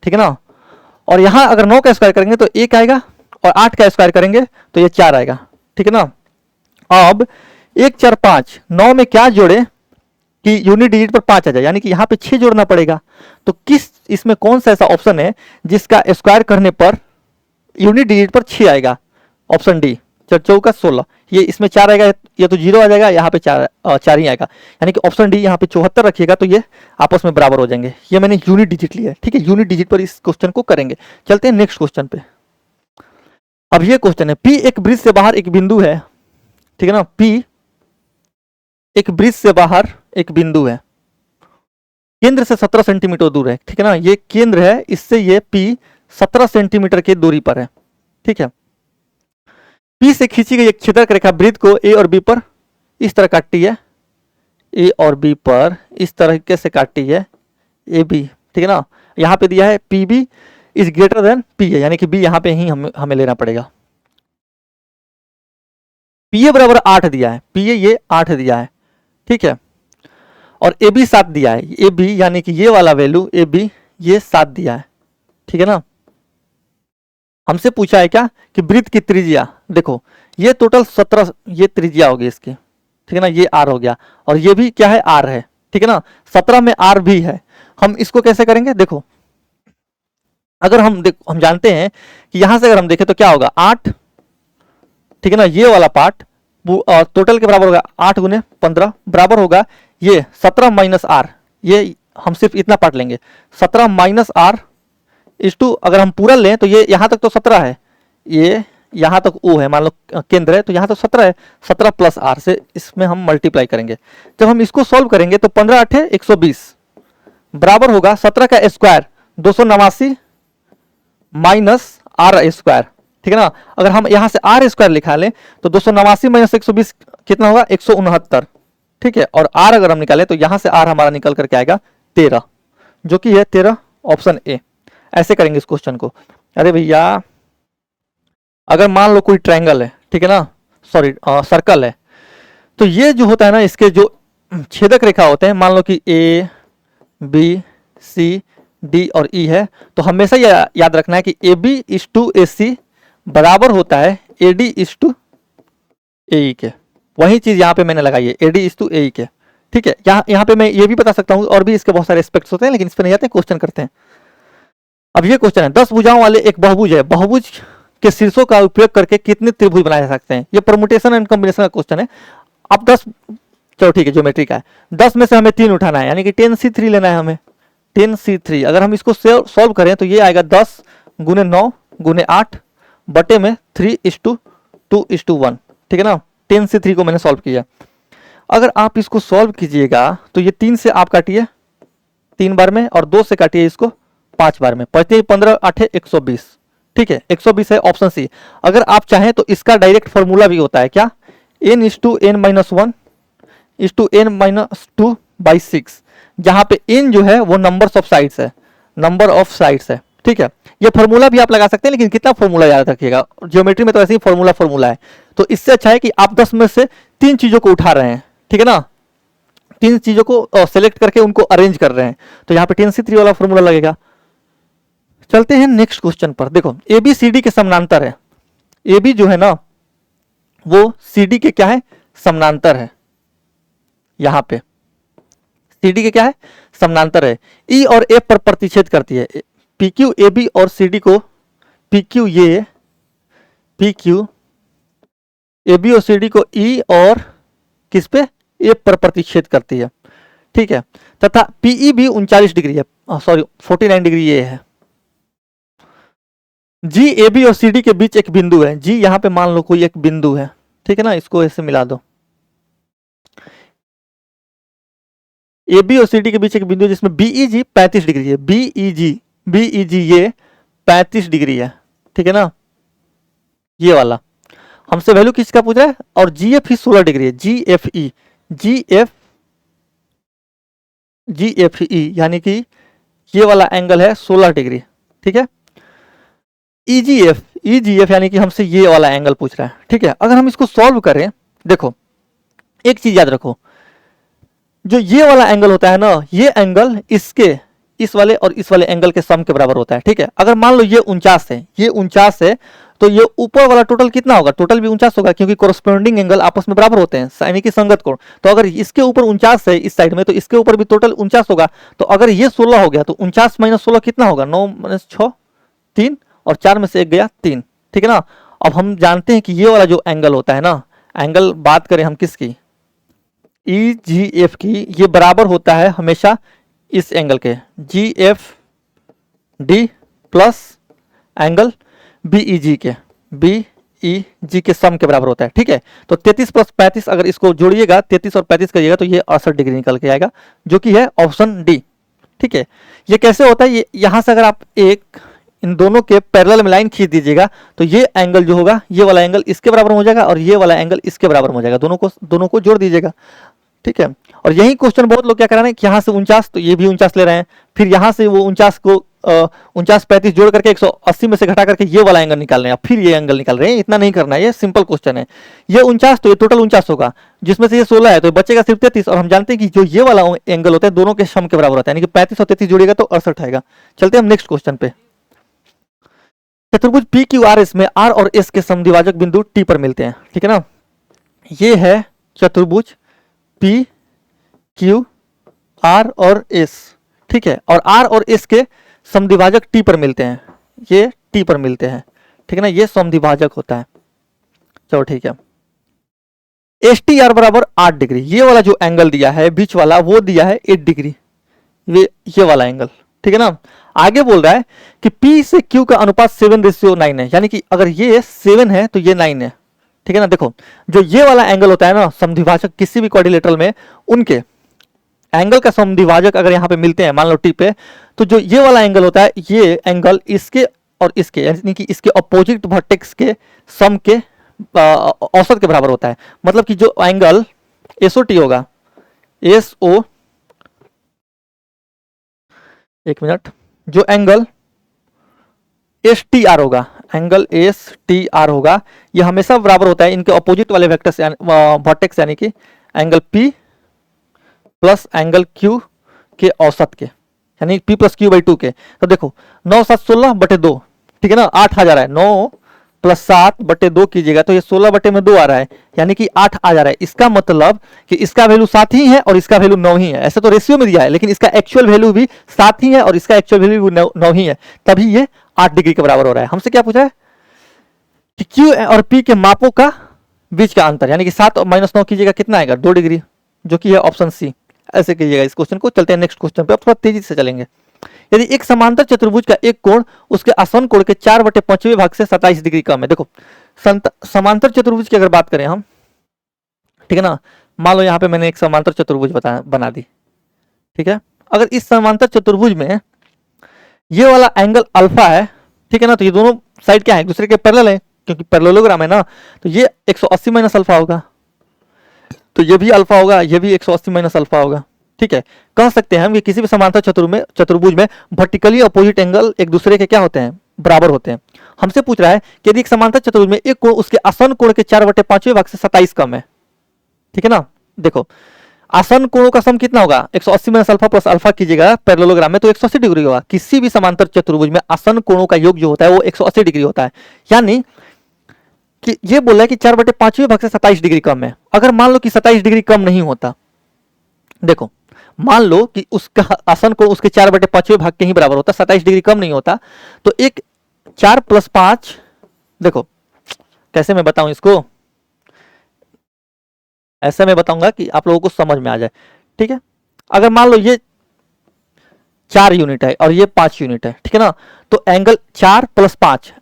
ठीक है ना, और यहाँ अगर 9 का स्क्वायर करेंगे तो 1 आएगा, और 8 का स्क्वायर करेंगे तो ये 4 आएगा। ठीक है ना, अब 1 4 5 9 में क्या जोड़े कि यूनिट डिजिट पर 5 आ जाए, यानी कि यहाँ पे 6 जोड़ना पड़ेगा। तो किस इसमें कौन सा ऐसा ऑप्शन है जिसका स्क्वायर करने पर यूनिट डिजिट पर 6 आएगा? ऑप्शन डी, 4 चौका 16। ये इसमें 4 आएगा, ये तो 0 आ जाएगा, यहाँ पे 4 ही आएगा, यानी कि ऑप्शन डी यहाँ पे 74 रखिएगा तो ये आपस में बराबर हो जाएंगे। ये मैंने यूनिट डिजिट लिया है। ठीक है, यूनिट डिजिट पर इस क्वेश्चन को करेंगे। चलते हैं नेक्स्ट क्वेश्चन पे। अब ये क्वेश्चन है, पी एक ब्रिज से बाहर एक बिंदु है। ठीक है ना, पी एक ब्रिज से बाहर एक बिंदु है, केंद्र से 17 सेंटीमीटर दूर है। ठीक है ना, ये केंद्र है, इससे ये पी 17 सेंटीमीटर की दूरी पर है। ठीक है, पी से खींची गई एक छेदक रेखा वृत्त को ए और बी पर इस तरह काटती है, ए और बी पर इस तरीके से काटती है ए बी। ठीक है ना, यहाँ पे दिया है P B is greater than P A, यानी कि बी यहाँ पे ही हमें लेना पड़ेगा। पी ए बराबर 8 दिया है, पी ए ये 8 दिया है। ठीक है, और ए बी 7 दिया है, ए बी यानी कि ये वाला वैल्यू ए बी ये 7 दिया है। ठीक है ना, हमसे पूछा है क्या कि वृत्त की त्रिज्या, देखो ये टोटल 17 ये त्रिज्या होगी इसकी। ठीक है ना, ये आर हो गया, और ये भी क्या है आर है। ठीक है ना, 17 में आर भी है। हम इसको कैसे करेंगे, देखो अगर हम जानते हैं कि यहां से अगर हम देखें तो क्या होगा 8। ठीक है ना, ये वाला पार्ट टोटल के बराबर होगा 8 गुने 15 बराबर होगा ये 17 माइनस आर। ये हम सिर्फ इतना पार्ट लेंगे, 17 माइनस आर इस टू, अगर हम पूरा लें तो ये यहाँ तक तो 17 है, ये यहाँ तक ओ है, मान लो केंद्र है, तो यहाँ तक 17 है। 17 प्लस आर से इसमें हम मल्टीप्लाई करेंगे। जब हम इसको सॉल्व करेंगे तो 15 8 120 बराबर होगा 17 का स्क्वायर 289 माइनस आर स्क्वायर। ठीक है ना, अगर हम यहाँ से आर स्क्वायर लिखा लें तो 289 माइनस 120 कितना होगा 169। ठीक है, और आर अगर हम निकालें तो यहाँ से आर हमारा निकल करके आएगा 13, जो कि है 13 ऑप्शन ए। ऐसे करेंगे इस क्वेश्चन को। अरे भैया अगर मान लो कोई ट्रायंगल है, ठीक है ना, सॉरी सर्कल है, तो ये जो होता है ना इसके जो छेदक रेखा होते हैं, मान लो कि ए बी सी डी और ई है, तो हमेशा याद रखना है कि ए बी इज टू ए सी बराबर होता है ए डी इज टू ए ई के। वही चीज यहाँ पे मैंने लगाई है, ए डी इज टू ए ई के। ठीक है, यहाँ पे मैं ये भी बता सकता हूँ, और भी इसके बहुत सारे एस्पेक्ट्स होते हैं, लेकिन इस पर नहीं जाते, क्वेश्चन करते हैं। अब ये क्वेश्चन है, 10 भुजाओं वाले एक बहुभुज है, बहुभुज के शीर्षों का उपयोग करके कितने त्रिभुज बनाए जा सकते हैं। ये परमुटेशन एंड कॉम्बिनेशन का क्वेश्चन है। अब 10, चलो ठीक है, ज्योमेट्री का है, 10 में से हमें 3 उठाना है, यानी कि 10C3 लेना है हमें, 10C3। अगर हम इसको सॉल्व करें तो ये आएगा 10 गुने 9 गुने 8 बटे में 3:2:1, ठीक है ना। 10C3 को मैंने सॉल्व किया। अगर आप इसको सॉल्व कीजिएगा तो ये 3 से आप काटिए 3 बार में और 2 से काटिए इसको 5 बार में, 15 8 120, ठीक है, 120 है ऑप्शन सी। अगर आप चाहें तो इसका डायरेक्ट फॉर्मूला भी होता है क्या, n/n-1/n-2/6, जहां पे n जो है वो नंबर ऑफ साइड्स है, नंबर ऑफ साइड्स है, ठीक है। ये फॉर्मूला भी आप लगा सकते हैं, लेकिन कितना फॉर्मूला याद रखिएगा, ज्योमेट्री में तो ऐसे ही फॉर्मूला है। तो इससे अच्छा है कि आप 10 में से 3 चीजों को उठा रहे हैं, ठीक है ना, 3 चीजों को सेलेक्ट करके उनको अरेंज कर रहे हैं, तो यहाँ पे 10C3 वाला फॉर्मूला लगेगा। चलते हैं नेक्स्ट क्वेश्चन पर। देखो ए बी सी डी के समानांतर है, ए बी जो है ना वो सी डी के क्या है, समानांतर है। यहां पे सी डी के क्या है, समानांतर है। ई और एफ पर प्रतिच्छेद करती है। पी क्यू ए बी और सी डी को, पी क्यू ए बी और सी डी को ई और किस पे, एफ पर प्रतिच्छेद करती है, ठीक है। तथा पीई भी 39 डिग्री है, सॉरी 49 डिग्री ये है। जी ए बी और सी डी के बीच एक बिंदु है, जी यहां पे मान लो कोई एक बिंदु है, ठीक है ना, इसको ऐसे मिला दो। ए बी और सी डी के बीच एक बिंदु है जिसमें बीई जी 35 डिग्री है, बीई जी ये 35 डिग्री है, ठीक है ना, ये वाला। हमसे वैल्यू किसका पूछ रहा है, और जी एफ ही 16 डिग्री है, जी एफ ई यानी कि ये वाला एंगल है 16 डिग्री, ठीक है। ई जी एफ यानी कि हमसे ये वाला एंगल पूछ रहा है, ठीक है। अगर हम इसको सॉल्व करें, देखो एक चीज याद रखो, जो ये वाला एंगल होता है ना, ये एंगल इसके, इस वाले और इस वाले एंगल के सम के बराबर होता है, ठीक है। अगर मान लो ये 49 है, ये 49 है, तो ये ऊपर वाला टोटल कितना होगा, टोटल भी 49 होगा, क्योंकि कोरस्पोंडिंग एंगल आपस में बराबर होते हैं, यानी कि संगत कोण। तो अगर इसके ऊपर 49 है इस साइड में, तो इसके ऊपर भी टोटल 49 होगा। तो अगर ये 16 हो गया तो 49 - 16 कितना होगा, 9 - 6 3, और 4 में से 1 गया 3, ठीक है ना। अब हम जानते हैं कि ये वाला जो एंगल होता है ना, एंगल बात करें हम किसकी, ई जी एफ की, ये बराबर होता है हमेशा इस एंगल के, G F D plus angle B E G के, बीई जी के सम के बराबर होता है, ठीक है। तो 33 + 35 अगर इसको जोड़िएगा, 33 और 35 करिएगा तो ये 68 डिग्री निकल के आएगा, जो कि है ऑप्शन डी, ठीक है। ये कैसे होता है, ये यहां से अगर आप एक इन दोनों के पैरेलल में लाइन खींच दीजिएगा तो ये एंगल जो होगा, ये वाला एंगल इसके बराबर हो जाएगा और ये वाला एंगल इसके बराबर हो जाएगा, दोनों को जोड़ दीजिएगा, ठीक है। और यही क्वेश्चन बहुत लोग क्या करा रहे हैं कि यहाँ से 49 तो ये भी 49 ले रहे हैं, फिर यहाँ से वो 49 को 49 35 जोड़ करके 180 में से घटा करके ये वाला एंगल निकाल रहे हैं, फिर ये एंगल निकाल रहे हैं। इतना नहीं करना है, ये सिंपल क्वेश्चन है। ये 49 तो ये टोटल 49 होगा, जिसमें से ये 16 है तो बचेगा सिर्फ 33, और हम जानते हैं कि जो ये वाला एंगल होता है दोनों के सम के बराबर होता है, यानी कि 35 और 33 जोड़ेगा तो 68 आएगा। चलते हैं हम नेक्स्ट क्वेश्चन पे। चतुर्भुज पी क्यू आर एस में आर और एस के समद्विभाजक बिंदु टी पर मिलते हैं, ठीक है ना। ये है चतुर्भुज पी क्यू आर और एस, ठीक है, और आर और एस के समद्विभाजक टी पर मिलते हैं, ये टी पर मिलते हैं, ठीक है ना, ये समद्विभाजक होता है। चलो ठीक है, एस टी आर बराबर 8 डिग्री, ये वाला जो एंगल दिया है बीच वाला वो दिया है 8 डिग्री, ये वाला एंगल, ठीक है ना। आगे बोल रहा है कि P से Q का अनुपात 7:9 है, यानी कि अगर ये 7 है तो ये 9 है, ठीक है ना। देखो जो ये वाला एंगल होता है ना, समद्विभाजक किसी भी क्वाड्रिलेटरल में उनके एंगल का समद्विभाजक अगर यहाँ पे मिलते हैं, मान लो टी पे, तो जो ये वाला एंगल होता है, ये एंगल इसके और इसके, यानी कि इसके अपोजिट वर्टेक्स के सम के औसत के बराबर होता है। मतलब कि जो एंगल एसओटी होगा, एसओ, एक मिनट, जो एंगल एस टी आर होगा, एंगल एस टी आर होगा, ये हमेशा बराबर होता है इनके अपोजिट वाले वेक्टर्स वर्टेक्स, यानी कि angle P plus angle Q के औसत के, यानी P + Q/2 के। तो देखो 9 7 16/2, ठीक है ना, 8000 है, 9 प्लस 7/2 कीजिएगा तो ये 16/2 आ रहा है, यानी कि 8 आ जा रहा है। इसका मतलब कि इसका वैल्यू 7 ही है और इसका वैल्यू 9 ही है। ऐसे तो रेशियो में दिया है, लेकिन इसका एक्चुअल वैल्यू भी 7 ही है और इसका एक्चुअल वैल्यू भी 9 ही है, तभी ये 8 डिग्री के बराबर हो रहा है। हमसे क्या पूछा है कि Q और P के मापों का बीच का अंतर, यानी कि 7 और -9 कीजिएगा कितना आएगा, 2 डिग्री, जो कि है ऑप्शन सी। ऐसे कीजिएगा इस क्वेश्चन को। चलते हैं नेक्स्ट क्वेश्चन पे, अब थोड़ा तेजी से चलेंगे। यदि एक समांतर चतुर्भुज का एक कोण उसके आसन कोण के 4/5वें भाग से 27 डिग्री कम है। देखो समांतर चतुर्भुज की अगर बात करें हम, ठीक है ना, मान लो यहाँ पे मैंने एक समांतर चतुर्भुज बना दी, ठीक है। अगर इस समांतर चतुर्भुज में ये वाला एंगल अल्फा है, ठीक है ना, तो ये दोनों साइड क्या है, एक दूसरे के पैरेलल है, क्योंकि पैरेललोग्राम है ना, तो ये 180 माइनस अल्फा होगा, तो ये भी अल्फा होगा, ये भी 180 माइनस अल्फा होगा, ठीक है। कह सकते हैं हम कि किसी भी समांतर चतुर्भुज में वर्टिकली अपोजिट एंगल एक दूसरे के क्या होते हैं, बराबर होते हैं। हमसे पूछ रहा है कि यदि एक समांतर चतुर्भुज में एक कोण उसके आसन कोण के 4/5वें भाग से 27 कम है, ठीक है ना। देखो आसन कोणों का सम कितना होगा, 180 माइनस अल्फा प्लस अल्फा कीजिएगा पैरेललोग्राम में तो 180 डिग्री होगा। किसी भी समांतर चतुर्भुज में आसन कोणों का योग जो होता है वो 180 डिग्री होता है, यानी कि ये बोल रहा है कि 4/5वें भाग से 27 डिग्री कम है। अगर मान लो कि 27 डिग्री कम नहीं होता, देखो मान लो कि उसका आसन कोण उसके 4/5वें भाग के ही बराबर होता, 27 डिग्री कम नहीं होता, तो एक 4 + 5, देखो कैसे मैं बताऊं इसको, ऐसा मैं बताऊंगा कि आप लोगों को समझ में आ जाए, ठीक है। अगर मान लो ये 4 यूनिट है और ये 5 यूनिट है, ठीक है ना, तो एंगल 4 + 5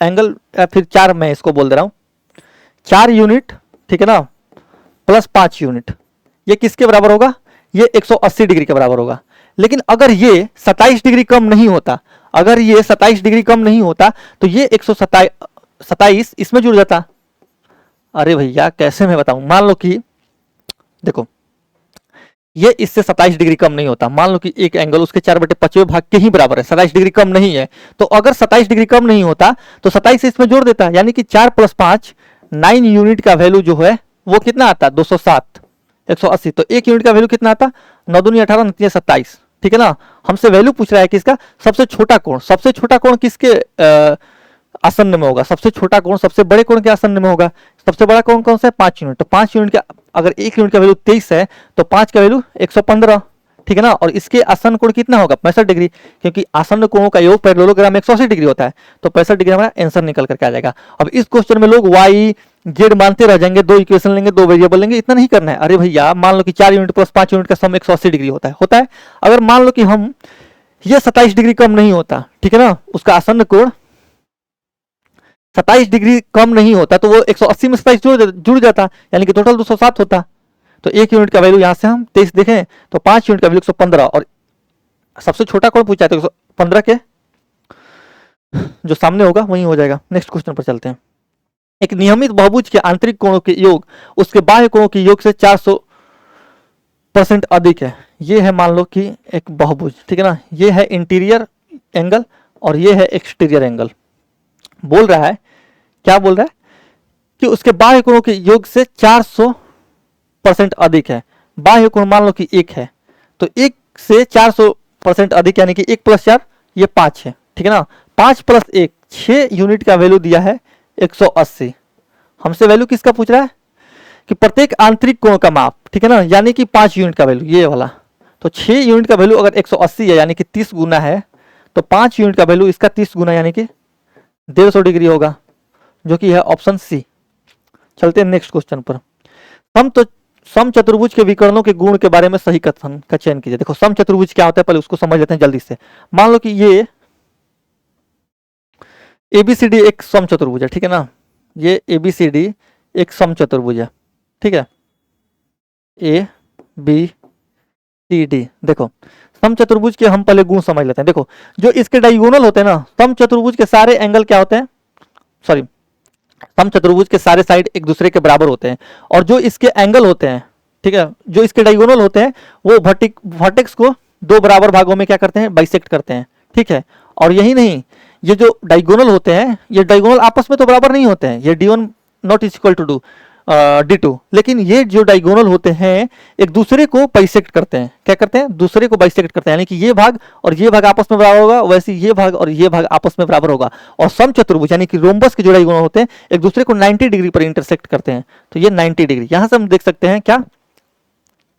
एंगल फिर 4 मैं इसको बोल दे रहा हूं, 4 यूनिट, ठीक है ना, प्लस 5 यूनिट, ये किसके बराबर होगा, ये 180 डिग्री के बराबर होगा। लेकिन अगर ये 27 डिग्री कम नहीं होता, अगर ये 27 डिग्री कम नहीं होता तो ये 127 इसमें जुड़ जाता। अरे भैया कैसे मैं बताऊं, मान लो कि देखो ये इससे 27 डिग्री कम नहीं होता, मान लो कि एक एंगल उसके 4/5वें भाग के ही बराबर है, 27 डिग्री कम नहीं है, तो अगर 27 डिग्री कम नहीं होता तो 27 से इसमें जोड़ देता, यानी कि 4 + 5 9 यूनिट का वैल्यू जो है वो कितना आता, 207 180, तो एक यूनिट का वैल्यू कितना आता, 9 दूनी 18 9 तीन 27, ठीक है ना। हमसे वैल्यू पूछ रहा है कि इसका सबसे छोटा कोण, सबसे छोटा कोण किसके आसन्न में होगा, सबसे छोटा कोण सबसे बड़े कोण के आसन्न में होगा। सबसे बड़ा कोण कौन सा है, 5 यूनिट, तो 5 यूनिट का अगर एक यूनिट का वैल्यू 23 है तो 5 का वैल्यू 115, ठीक है ना। और इसके आसन्न कोण कितना होगा, 65 डिग्री, क्योंकि आसन्न कोणों का योग पैरेललोग्राम में 180 डिग्री होता है, तो 65 डिग्री हमारा आंसर निकल करके आ जाएगा। अब इस क्वेश्चन में लोग y z मानते रह जाएंगे, 2 इक्वेशन लेंगे, 2 वेरिएबल लेंगे, इतना नहीं करना है। अरे भैया मान लो कि 4 यूनिट प्लस 5 यूनिट का सम 180 डिग्री होता है। अगर मान लो कि हम ये 27 डिग्री कम नहीं होता, ठीक है ना, उसका आसन्न कोण 27 डिग्री कम नहीं होता तो वो 180 में 27 जुड़ जाता, यानी कि टोटल 207 होता। तो एक यूनिट का वैल्यू यहां से हम 23 देखें तो 5 यूनिट का वैल्यू 115, और सबसे छोटा कोण पूछा है तो 115 के जो सामने होगा वही हो जाएगा। नेक्स्ट क्वेश्चन पर चलते हैं। एक नियमित बहुभुज के आंतरिक कोणों के योग उसके बाह्य कोणों के योग से 400% अधिक है। ये है मान लो कि एक बहुभुज, ठीक है ना, ये है इंटीरियर एंगल और ये है एक्सटीरियर एंगल। बोल रहा है, क्या बोल रहा है कि उसके बाह्य कोणों के योग से 400% अधिक है। बाह्य कोण मान लो कि 1 है, तो 1 से 400% अधिक, यानी कि 1 + 4 ये 5 है, ठीक है ना। 5 + 1 6 यूनिट का वैल्यू दिया है 180। हमसे वैल्यू किसका पूछ रहा है कि प्रत्येक आंतरिक कोण का माप, ठीक है ना, यानी कि 5 यूनिट का वैल्यू ये वाला। तो 6 यूनिट का वैल्यू अगर 180 है, यानी कि 30 गुना है, तो 5 यूनिट का वैल्यू इसका 30 गुना, यानी कि 150 डिग्री होगा, जो कि है ऑप्शन सी। चलते हैं नेक्स्ट क्वेश्चन पर। सम चतुर्भुज के विकर्णों के गुण के बारे में सही कथन का चयन कीजिए। देखो सम चतुर्भुज क्या होता है पहले उसको समझ लेते हैं जल्दी से। मान लो कि ये ABCD एक सम चतुर्भुज है, ठीक है ना, ये ABCD एक सम चतुर्भुज है, ठीक है, ABCD। देखो सम चतुर्भुज के हम पहले गुण समझ लेते हैं। देखो जो इसके डायगोनल होते हैं ना, सम चतुर्भुज के सारे एंगल क्या होते हैं, सॉरी सम चतुर्भुज के सारे साइड एक दूसरे के बराबर होते हैं, और जो इसके एंगल होते हैं, ठीक है, जो इसके डायगोनल होते हैं वो वर्टेक्स को 2 बराबर भागों में क्या करते हैं, बाइसेक्ट करते हैं, ठीक है। और यही नहीं, ये जो डायगोनल होते हैं, ये डायगोनल आपस में तो बराबर नहीं होते हैं, ये D1 ≠ = 2, D2। लेकिन ये जो डायगोनल होते हैं एक दूसरे को बाइसेक्ट करते हैं। क्या करते हैं? दूसरे को बाइसेक्ट करते हैं, यानी कि ये भाग और ये भाग आपस में बराबर होगा, वैसे ये भाग और ये भाग आपस में बराबर होगा। और समचतुर्भुज यानी कि रोम्बस के जो डायगोनल होते हैं एक दूसरे को 90 डिग्री पर इंटरसेक्ट करते हैं। तो ये 90 डिग्री यहां से हम देख सकते हैं क्या।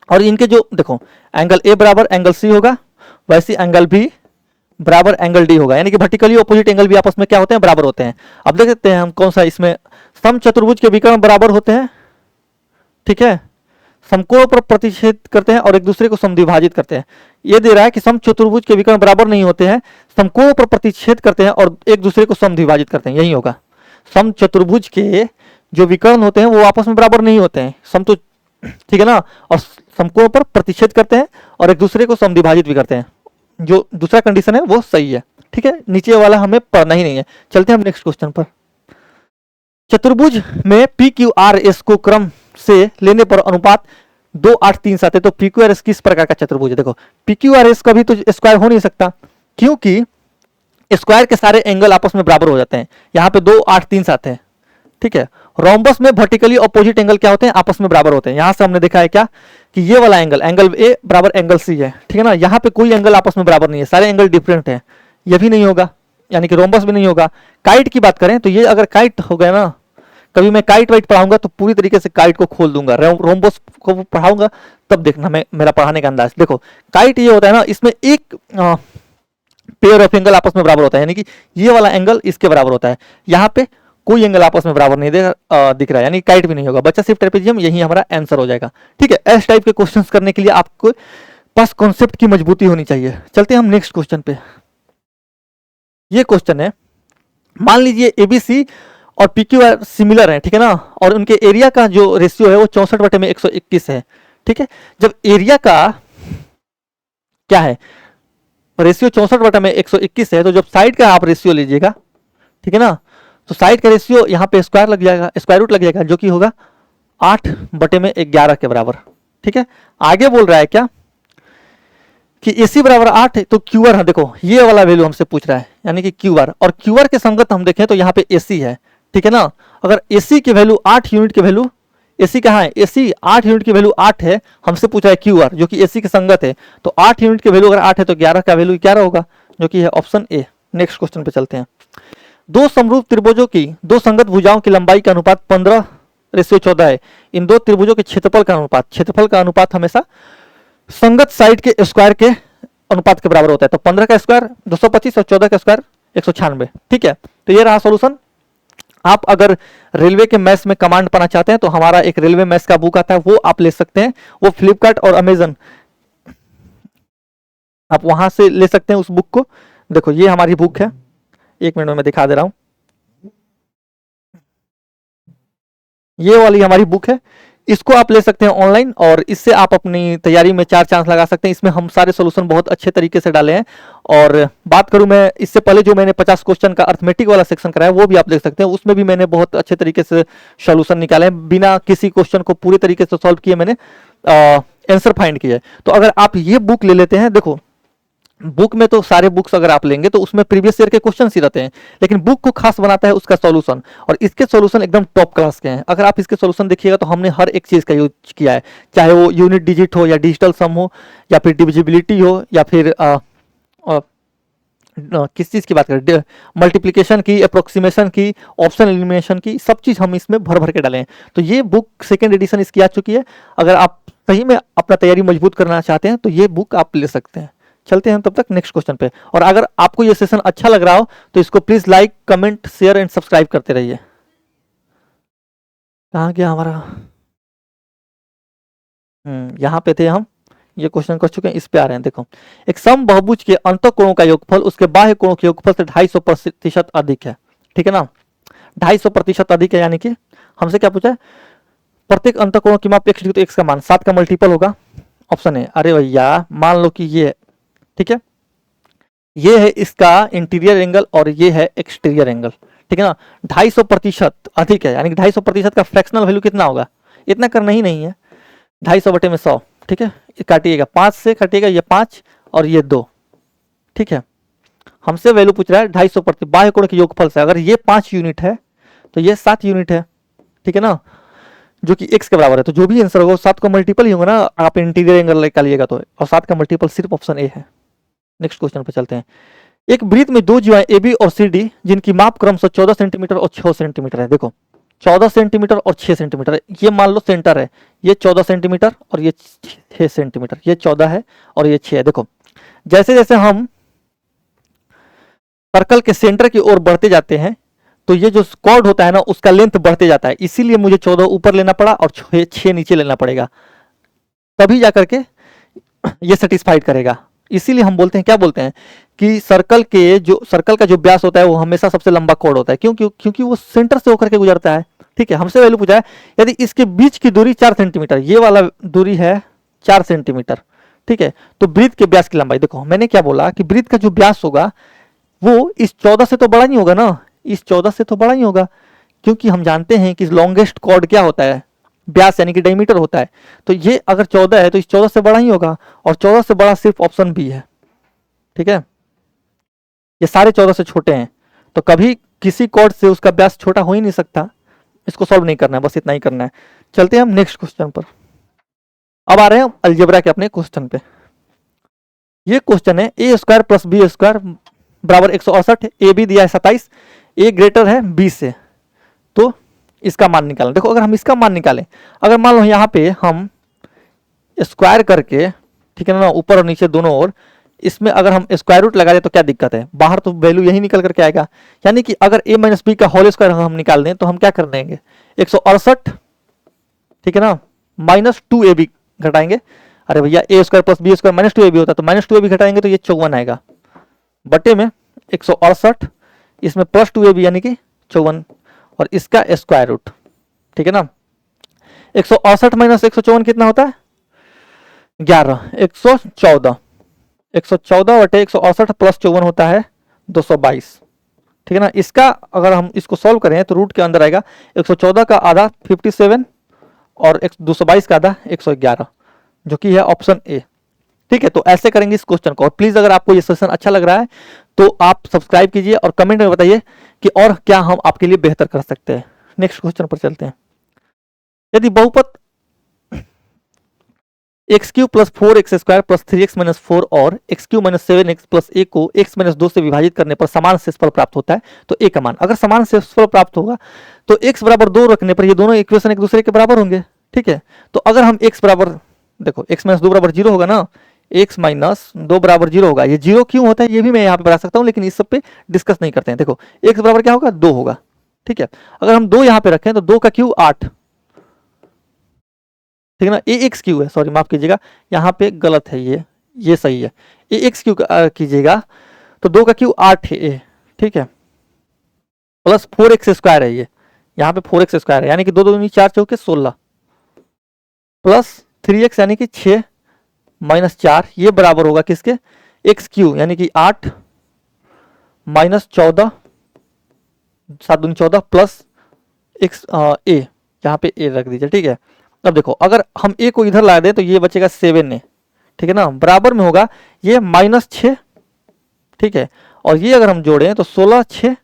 और इनके जो देखो एंगल ए बराबर एंगल सी होगा, वैसे एंगल बी बराबर एंगल डी होगा, यानी कि वर्टिकली ऑपोजिट एंगल भी आपस में क्या होते हैं? बराबर होते हैं। अब देख सकते हैं हम कौन सा इसमें समचतुर्भुज के विकर्ण बराबर होते हैं, ठीक है, समकोण पर प्रतिच्छेद करते हैं और एक दूसरे को समद्विभाजित करते हैं। ये दे रहा है कि समचतुर्भुज के विकर्ण बराबर नहीं होते हैं, समकोण पर प्रतिच्छेद करते हैं और एक दूसरे को समद्विभाजित करते हैं, यही होगा। समचतुर्भुज के जो विकर्ण होते हैं वो आपस में बराबर नहीं होते हैं, ठीक है ना, और समकोण पर प्रतिच्छेद करते हैं और एक दूसरे को समद्विभाजित भी करते हैं। जो दूसरा कंडीशन है वो सही है, ठीक है। नीचे वाला हमें पढ़ना ही नहीं है। चलते हैं हम नेक्स्ट क्वेश्चन पर। चतुर्भुज में पी क्यू आर एस को क्रम से लेने पर अनुपात 2 8 3 7 है, तो पी क्यू आर एस किस प्रकार का चतुर्भुज है? देखो पी क्यू आर एस कभी तो स्क्वायर हो नहीं सकता, क्योंकि स्क्वायर के सारे एंगल आपस में बराबर हो जाते हैं। यहाँ पे 2 8 3 7 है, ठीक है। रोम्बस में वर्टिकली ऑपोजिट एंगल क्या होते हैं? आपस में बराबर होते हैं। यहां से हमने देखा है क्या कि ये वाला एंगल एंगल ए बराबर एंगल सी है, ठीक है ना। यहाँ पे कोई एंगल आपस में बराबर नहीं है, सारे एंगल डिफरेंट है, ये भी नहीं होगा, यानी कि रोम्बस भी नहीं होगा। काइट की बात करें तो ये अगर काइट हो गया ना, कभी मैं काइट वाइट पढ़ाऊंगा तो पूरी तरीके से काइट को खोल दूंगा, रोम्बस को पढ़ाऊंगा तब देखना मैं मेरा पढ़ाने का अंदाज। देखो काइट ये होता है ना, इसमें एक पेयर ऑफ एंगल आपस में बराबर होता है, यानी कि ये वाला एंगल इसके बराबर होता है। यहाँ पे कोई एंगल आपस में बराबर नहीं दिख रहा है, यानी काइट भी नहीं होगा। बच्चा सिर्फ ट्रेपेजियम, यही हमारा आंसर हो जाएगा, ठीक है। इस टाइप के क्वेश्चंस करने के लिए आपको पास कॉन्सेप्ट की मजबूती होनी चाहिए। चलते हैं हम नेक्स्ट क्वेश्चन पे। ये क्वेश्चन है, मान लीजिए एबीसी और पीक्यूआर सिमिलर है, ठीक है ना, और उनके एरिया का जो रेशियो है वो 64/121 है, ठीक है। जब एरिया का क्या है रेशियो 64/121 है, तो जब साइड का आप रेशियो लीजिएगा, ठीक है ना, तो साइड का रेशियो यहाँ पे स्क्वायर लग जाएगा, स्क्वायर रूट लग जाएगा, जो कि होगा 8/11 के बराबर, ठीक है। आगे बोल रहा है क्या कि AC बराबर 8 है, तो क्यूआर है, देखो ये वाला वैल्यू हमसे पूछ रहा है, यानी कि क्यूआर, और क्यूआर के संगत हम देखें तो यहाँ पे AC है, ठीक है ना। अगर AC की वैल्यू 8 यूनिट की वैल्यू, AC कहाँ है? AC 8 यूनिट की वैल्यू 8 है, हमसे पूछा है क्यूआर जो कि AC के संगत है, तो 8 यूनिट की वैल्यू अगर 8 है तो 11 का वैल्यू 11 होगा, जो कि है ऑप्शन ए। नेक्स्ट क्वेश्चन पे चलते हैं। दो समरूप त्रिभुजों की दो संगत भुजाओं की लंबाई का अनुपात 15:14 है। इन दो त्रिभुजों के क्षेत्रफल का अनुपात हमेशा संगत साइड के स्क्वायर के अनुपात के बराबर होता है। तो 15 का स्क्वायर 225 और 14 का स्क्वायर 196, ठीक है। तो ये रहा सॉल्यूशन। आप अगर रेलवे के मैथ्स में कमांड पाना चाहते हैं तो हमारा एक रेलवे मैथ्स का बुक आता है, वो आप ले सकते हैं, वो फ्लिपकार्ट और अमेजन आप वहां से ले सकते हैं उस बुक को। देखो ये हमारी बुक है, एक मिनट में मैं दिखा दे रहा हूं, ये वाली हमारी बुक है, इसको आप ले सकते हैं ऑनलाइन, और इससे आप अपनी तैयारी में 4 चांस लगा सकते हैं। इसमें हम सारे सॉल्यूशन बहुत अच्छे तरीके से डाले हैं। और बात करूं मैं इससे पहले जो मैंने 50 क्वेश्चन का अर्थमेटिक वाला सेक्शन कराया वो भी आप देख सकते हैं, उसमें भी मैंने बहुत अच्छे तरीके से सॉल्यूशन निकाले हैं, बिना किसी क्वेश्चन को पूरे तरीके से सॉल्व किए मैंने आंसर फाइंड किया है। तो अगर आप ये बुक ले लेते हैं, देखो बुक में तो सारे बुक्स अगर आप लेंगे तो उसमें प्रीवियस ईयर के क्वेश्चन ही रहते हैं, लेकिन बुक को खास बनाता है उसका सॉल्यूशन, और इसके सॉल्यूशन एकदम टॉप क्लास के हैं। अगर आप इसके सॉल्यूशन देखिएगा तो हमने हर एक चीज का यूज किया है, चाहे वो यूनिट डिजिट हो या डिजिटल सम हो या फिर डिविजिबिलिटी हो या फिर किस चीज की बात करें, मल्टीप्लिकेशन की, अप्रोक्सीमेशन की, ऑप्शन एलिमिनेशन की, सब चीज हम इसमें भर भर के डाले हैं। तो ये बुक सेकेंड एडिशन इसकी आ चुकी है। अगर आप सही में अपना तैयारी मजबूत करना चाहते हैं तो ये बुक आप ले सकते हैं। चलते हैं हम तब तक नेक्स्ट क्वेश्चन पे। और अगर आपको ये सेशन अच्छा लग रहा हो तो इसको please like, comment, share and subscribe करते रहिए। कहाँ गया हमारा, यहाँ पे थे हम, ये क्वेश्चन कर चुके हैं, इस पे आ रहे हैं। देखो एक सम बहुभुज के अंतःकोणों का योगफल उसके बाह्य कोणों के योगफल से 250% अधिक है, ठीक है ना। 250% अधिक है, यानी कि हमसे क्या पूछा है, प्रत्येक अंतःकोणों की माप x डिग्री, तो x का मान 7 का मल्टीपल होगा, ऑप्शन है। अरे भैया मान लो कि ये, ठीक है, ये है इसका इंटीरियर एंगल और ये है एक्सटीरियर एंगल, ठीक है ना। 250% अधिक है, यानी कि 250% का फ्रैक्शनल वैल्यू कितना होगा, इतना करना ही नहीं है, 250/100, ठीक है। काटिएगा 5 से, काटिएगा ये 5 और ये 2, ठीक है। हमसे वैल्यू पूछ रहा है 250% बाह्य कोण के योगफल से, अगर ये 5 यूनिट है तो ये 7 यूनिट है, ठीक है ना। जो कि x के बराबर है। तो जो भी आंसर होगा 7 का मल्टीपल ही होगा ना, आप इंटीरियर एंगल निकालिएगा तो, और 7 का मल्टीपल सिर्फ ऑप्शन ए है। नेक्स्ट क्वेश्चन पे चलते हैं। एक वृत्त में दो जीवाएं ए बी और सी डी जिनकी माप क्रमशः 14 सेंटीमीटर और 6 सेंटीमीटर है। देखो 14 सेंटीमीटर और 6 सेंटीमीटर है, ये मान लो सेंटर है, ये 14 सेंटीमीटर और ये 6 सेंटीमीटर, ये 14 है और ये 6 है। देखो जैसे जैसे हम सर्कल के सेंटर की ओर बढ़ते जाते हैं तो ये जो कॉर्ड होता है ना उसका लेंथ बढ़ते जाता है, इसीलिए मुझे 14 ऊपर लेना पड़ा और 6 नीचे लेना पड़ेगा, तभी जाकर के ये सेटिस्फाइड करेगा। इसीलिए हम बोलते हैं, क्या बोलते हैं कि सर्कल का जो व्यास होता है वो हमेशा सबसे लंबा कॉर्ड होता है। क्यों? क्योंकि वो सेंटर से होकर के गुजरता है। ठीक है, हमसे वैल्यू पूछा है यदि इसके बीच की दूरी 4 सेंटीमीटर, ये वाला दूरी है 4 सेंटीमीटर, ठीक है, तो वृत्त के व्यास की लंबाई, देखो मैंने क्या बोला कि वृत्त का जो व्यास होगा वो इस 14 से तो बड़ा नहीं होगा ना, इस 14 से तो बड़ा नहीं होगा, क्योंकि हम जानते हैं कि लॉन्गेस्ट कॉर्ड क्या होता है, व्यास यानी कि डायमीटर होता है। तो ये अगर 14 है तो इस 14 से बड़ा ही होगा, और 14 से बड़ा सिर्फ ऑप्शन बी है। ठीक है, ये सारे 14 से छोटे हैं, तो कभी किसी कॉर्ड से उसका व्यास छोटा हो ही नहीं सकता। इसको सॉल्व नहीं करना है, बस इतना ही करना है। चलते हैं हम नेक्स्ट क्वेश्चन पर। अब आ रहे हैं अलजेब्रा के अपने क्वेश्चन पे। ये क्वेश्चन है ए स्क्वायर प्लस बी स्क्वायर बराबर 168, ए बी दिया है 27, ए ग्रेटर है बी से, तो इसका मान निकालें। देखो अगर हम इसका मान निकालें, अगर मान लो यहाँ पे हम स्क्वायर करके, ठीक है ना, ऊपर और नीचे दोनों ओर, इसमें अगर हम स्क्वायर रूट लगा दें तो क्या दिक्कत है, बाहर तो वैल्यू यही निकल करके आएगा। यानी कि अगर a माइनस बी का होल स्क्वायर हम निकाल दें तो हम क्या कर देंगे, 168, ठीक है ना, माइनस 2ab घटाएंगे। अरे भैया A square plus B square minus 2ab होता है, तो माइनस 2ab घटाएंगे तो ये 54 आएगा, बटे में 168, इसमें प्लस 2ab यानी कि 54, और इसका स्क्वायर रूट। ठीक है ना, 168 माइनस 154 कितना होता है, 11, 114, 114 बटे 168 प्लस 54 होता है 222। ठीक है ना, इसका अगर हम इसको सॉल्व करें तो रूट के अंदर आएगा 114 का आधा 57 और 222 का आधा 111, जो कि है ऑप्शन ए। ठीक है, तो ऐसे करेंगे इस क्वेश्चन को। और प्लीज अगर आपको ये सेशन अच्छा लग रहा है तो आप सब्सक्राइब कीजिए और कमेंट में बताइए कि और क्या हम आपके लिए बेहतर कर सकते हैं। नेक्स्ट क्वेश्चन पर चलते हैं। यदि बहुपद x cube plus 4x square plus 3x minus 4 और x cube minus 7x plus A को x माइनस 2 से विभाजित करने पर समान शेषफल प्राप्त होता है, तो ए का मान, अगर समान शेषफल प्राप्त होगा तो x बराबर 2 रखने पर ये दोनों इक्वेशन एक दूसरे के बराबर होंगे। ठीक है, तो अगर हम x बराबर, देखो x माइनस 2 बराबर 0 होगा ना, x माइनस 2 बराबर 0 होगा। ये 0 क्यों होता है ये भी मैं यहाँ पे बता सकता हूँ, लेकिन इस सब पे डिस्कस नहीं करते हैं। देखो x बराबर क्या होगा, 2 होगा। ठीक है, अगर हम 2 यहाँ पे रखें तो 2 का क्यू 8, ठीक है ना, ए एक्स क्यू है, सॉरी माफ कीजिएगा, यहाँ पे गलत है, ये सही है, ए एक्स क्यू कीजिएगा तो 2 का क्यू 8 है ए, ठीक है, प्लस 4x स्क्वायर है, ये यहाँ पे 4x स्क्वायर है, यानी कि 2 2 4 चौके 16, प्लस 3x यानी कि 6 माइनस 4, ये बराबर होगा किसके, एक्स क्यू यानी कि 8 माइनस 14, 7 दूनी 14 प्लस एक्स ए, यहाँ पे ए रख दीजिए। ठीक है, अब देखो अगर हम ए को इधर ला दें तो ये बचेगा 7 ए, ठीक है ना, बराबर में होगा ये माइनस 6, ठीक है, और ये अगर हम जोड़ें तो 16 6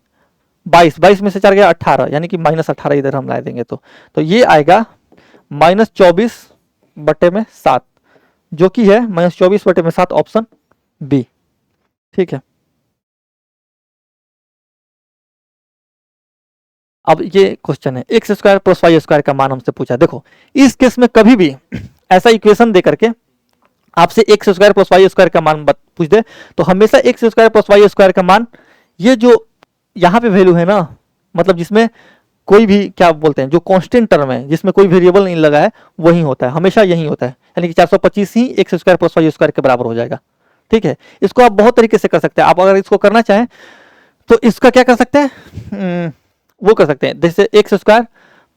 22, 22 में से 4 गया 18, यानी कि माइनस 18 इधर हम ला देंगे तो ये आएगा माइनस 24 बटे में 7, जो कि है माइनस 24 बटे में 7, ऑप्शन बी। ठीक है, अब ये क्वेश्चन है x square plus y square का मान हमसे पूछा। देखो इस केस में कभी भी ऐसा इक्वेशन दे करके आपसे x square plus y square का मान पूछ दे तो हमेशा x square plus y square का मान, ये जो यहाँ पे वैल्यू है ना, मतलब जिसमें कोई भी क्या बोलते हैं, जो कांस्टेंट टर्म है जिसमें कोई वेरिएबल नहीं लगा है, वही होता है, हमेशा यही होता है, यानी कि 425 ही x square plus y square के बराबर हो जाएगा। ठीक है, इसको आप बहुत तरीके से कर सकते हैं। आप अगर इसको करना चाहें तो इसका क्या कर सकते हैं, वो कर सकते हैं, जैसे x square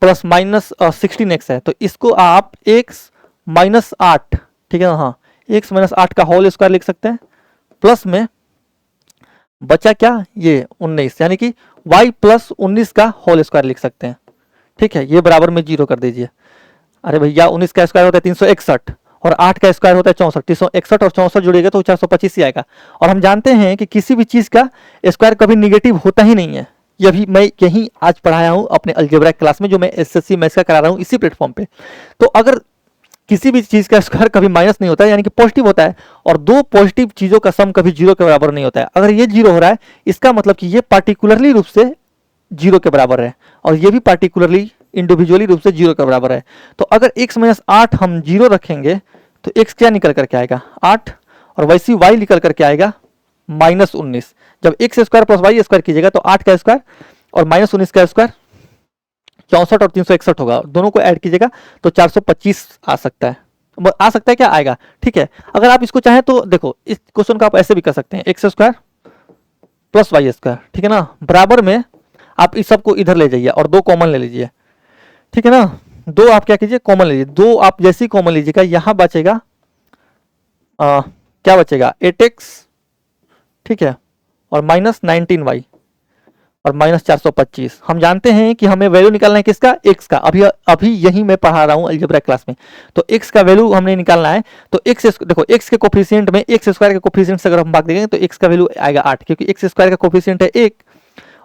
plus minus 16x है, तो इसको आप एक्स माइनस 8, ठीक है ना, हाँ, एक्स माइनस 8 का होल स्क्वायर लिख सकते हैं, प्लस में बचा क्या, ये 19, यानी कि y प्लस 19 का होल स्क्वायर लिख सकते हैं। ठीक है, ये बराबर में 0 कर दीजिए। अरे भैया 19 का स्क्वायर होता है 361 और 8 का स्क्वायर होता है 64, 361 और 64 जुड़ेगा तो 425 ही आएगा। और हम जानते हैं कि किसी भी चीज का स्क्वायर कभी निगेटिव होता ही नहीं है, ये भी मैं यहीं आज पढ़ाया हूँ अपने अलजेब्रा क्लास में, जो मैं एसएससी मैथ्स का करा रहा हूँ इसी प्लेटफॉर्म पे। तो अगर किसी भी चीज का स्क्वायर कभी माइनस नहीं होता है, यानी कि पॉजिटिव होता है, और दो पॉजिटिव चीजों का सम कभी जीरो के बराबर नहीं होता है। अगर ये जीरो हो रहा है, इसका मतलब कि ये पार्टिकुलरली रूप से जीरो के बराबर है, और ये भी पार्टिकुलरली इंडिविजुअली रूप से जीरो के बराबर है। तो अगर x माइनस 8 हम जीरो रखेंगे तो x क्या निकल करके आएगा, 8, और वैसे ही y निकल करके आएगा -19। जब x square plus y square कीजिएगा तो 8 का स्क्वायर और -19 का स्क्वायर 64 और 361 होगा, दोनों को ऐड कीजिएगा तो 425 आ सकता है। आ सकता है क्या, आएगा। ठीक है, अगर आप इसको चाहें तो देखो इस क्वेश्चन को आप ऐसे भी कर सकते हैं, x square plus y square, ठीक है ना, बराबर में आप इस सबको इधर ले जाइए और दो कॉमन ले लीजिए। ठीक है ना, दो आप क्या कीजिए, कॉमन लीजिए, दो आप जैसी कॉमन लीजिएगा यहां बचेगा क्या बचेगा, 8x, ठीक है, और -19y और -425। हम जानते हैं कि हमें वैल्यू निकालना है किसका, x का। अभी यही मैं पढ़ा रहा हूं अलजेब्रा क्लास में। तो x का वैल्यू हमने निकालना है। तो x देखो, x के कोफिशिएंट में x स्क्वायर के कोफिशिएंट से अगर हम भाग देंगे तो x का वैल्यू आएगा 8, क्योंकि x स्क्वायर का कोफिशिएंट है 1,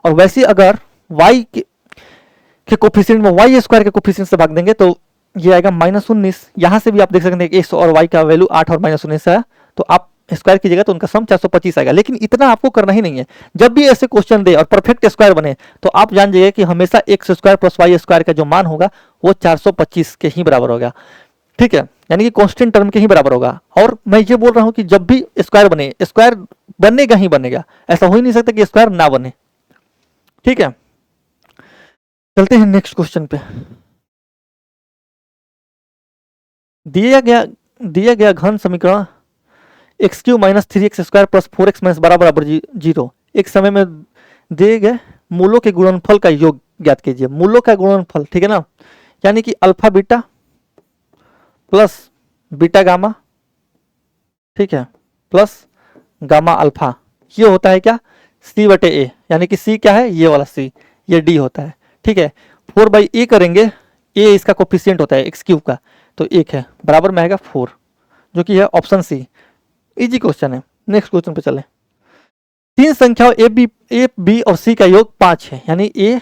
और वैसे अगर y के कोफिशिएंट में y स्क्वायर के कोफिशिएंट से भाग देंगे तो ये आएगा -19। यहां से भी आप देख सकते हैं कि x और y का वैल्यू 8 और -19 है, तो आप स्क्वायर कीजिएगा तो उनका सम 425 आएगा। लेकिन इतना आपको करना ही नहीं है। जब भी ऐसे क्वेश्चन दे और परफेक्ट स्क्वायर बने तो आप जान जाइए कि हमेशा x square plus y square का जो मान होगा वो 425 के ही बराबर होगा। ठीक है, यानी कि कांस्टेंट टर्म के ही बराबर होगा। और मैं ये बोल रहा हूं कि जब भी स्क्वायर बने, स्क्वायर बनेगा ही बनेगा, ऐसा हो ही नहीं सकता कि स्क्वायर ना बने। ठीक है, चलते हैं नेक्स्ट क्वेश्चन पे। दिया गया घन समीकरण x³ minus 3x square plus 4x minus बराबर 0 एक समय में दिए गए मूलों के गुणनफल का योग ज्ञात कीजिए। मूलों का गुणनफल, ठीक है ना, यानी कि alpha beta plus beta gamma, ठीक है, प्लस गामा अल्फा, ये होता है क्या, c/a, यानी कि c क्या है, ये वाला c, ये d होता है। ठीक है, 4/a करेंगे, a इसका कोफिशिएंट होता है x³ का, तो 1 है, बराबर में आएगा 4, जो कि है ऑप्शन सी। इजी क्वेश्चन है। नेक्स्ट क्वेश्चन पे चले। तीन संख्याओं ए बी और सी का योग 5 है, यानी a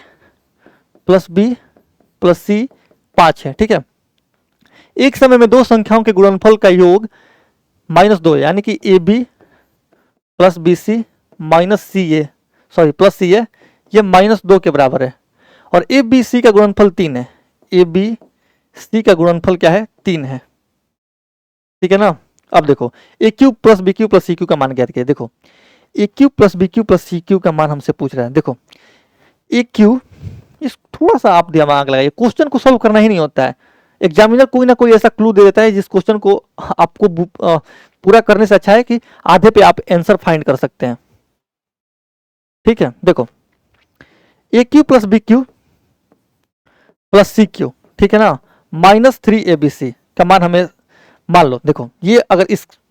plus b plus c 5 है। ठीक है, एक समय में दो संख्याओं के गुणनफल का योग -2 है, यानी कि A B plus B C minus C A, sorry plus C A, ये -2 के बराबर है। और ए बी सी का गुणनफल 3 है, ए बी सी का गुणनफल क्या है, 3 है। ठीक है ना, अब देखो a³ plus b³ plus c³ का मान ज्ञात किया। देखो a³ plus b³ plus c³ का मान हमसे पूछ रहा है। देखो a³, इस थोड़ा सा आप दिमाग लगाइए, क्वेश्चन को सॉल्व करना ही नहीं होता है। एग्जामिनर कोई ना कोई ऐसा क्लू दे देता है जिस क्वेश्चन को आपको पूरा करने से अच्छा है कि आधे पे आप आंसर फाइंड कर सकते हैं। ठीक है, देखो a³ plus b³ plus c³, ठीक है ना, -3abc का मान हमें मान लो। देखो ये अगर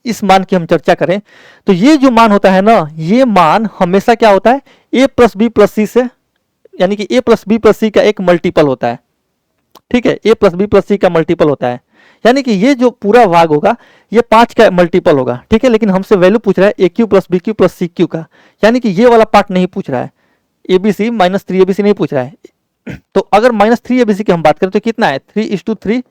इस मान की हम चर्चा करें तो ये जो मान होता है ना, ये मान हमेशा क्या होता है, a प्लस बी प्लस सी से, यानी कि a plus b plus c का एक मल्टीपल होता है। ठीक है, a plus b plus c का मल्टीपल होता है, यानी कि ये जो पूरा भाग होगा ये 5 का मल्टीपल होगा। ठीक है, लेकिन हमसे वैल्यू पूछ रहा है a³ plus b³ plus c³ का, यानी कि ये वाला पार्ट नहीं पूछ रहा है, abc -3abc नहीं पूछ रहा है। तो अगर -3abc की हम बात करें तो कितना है, 3:3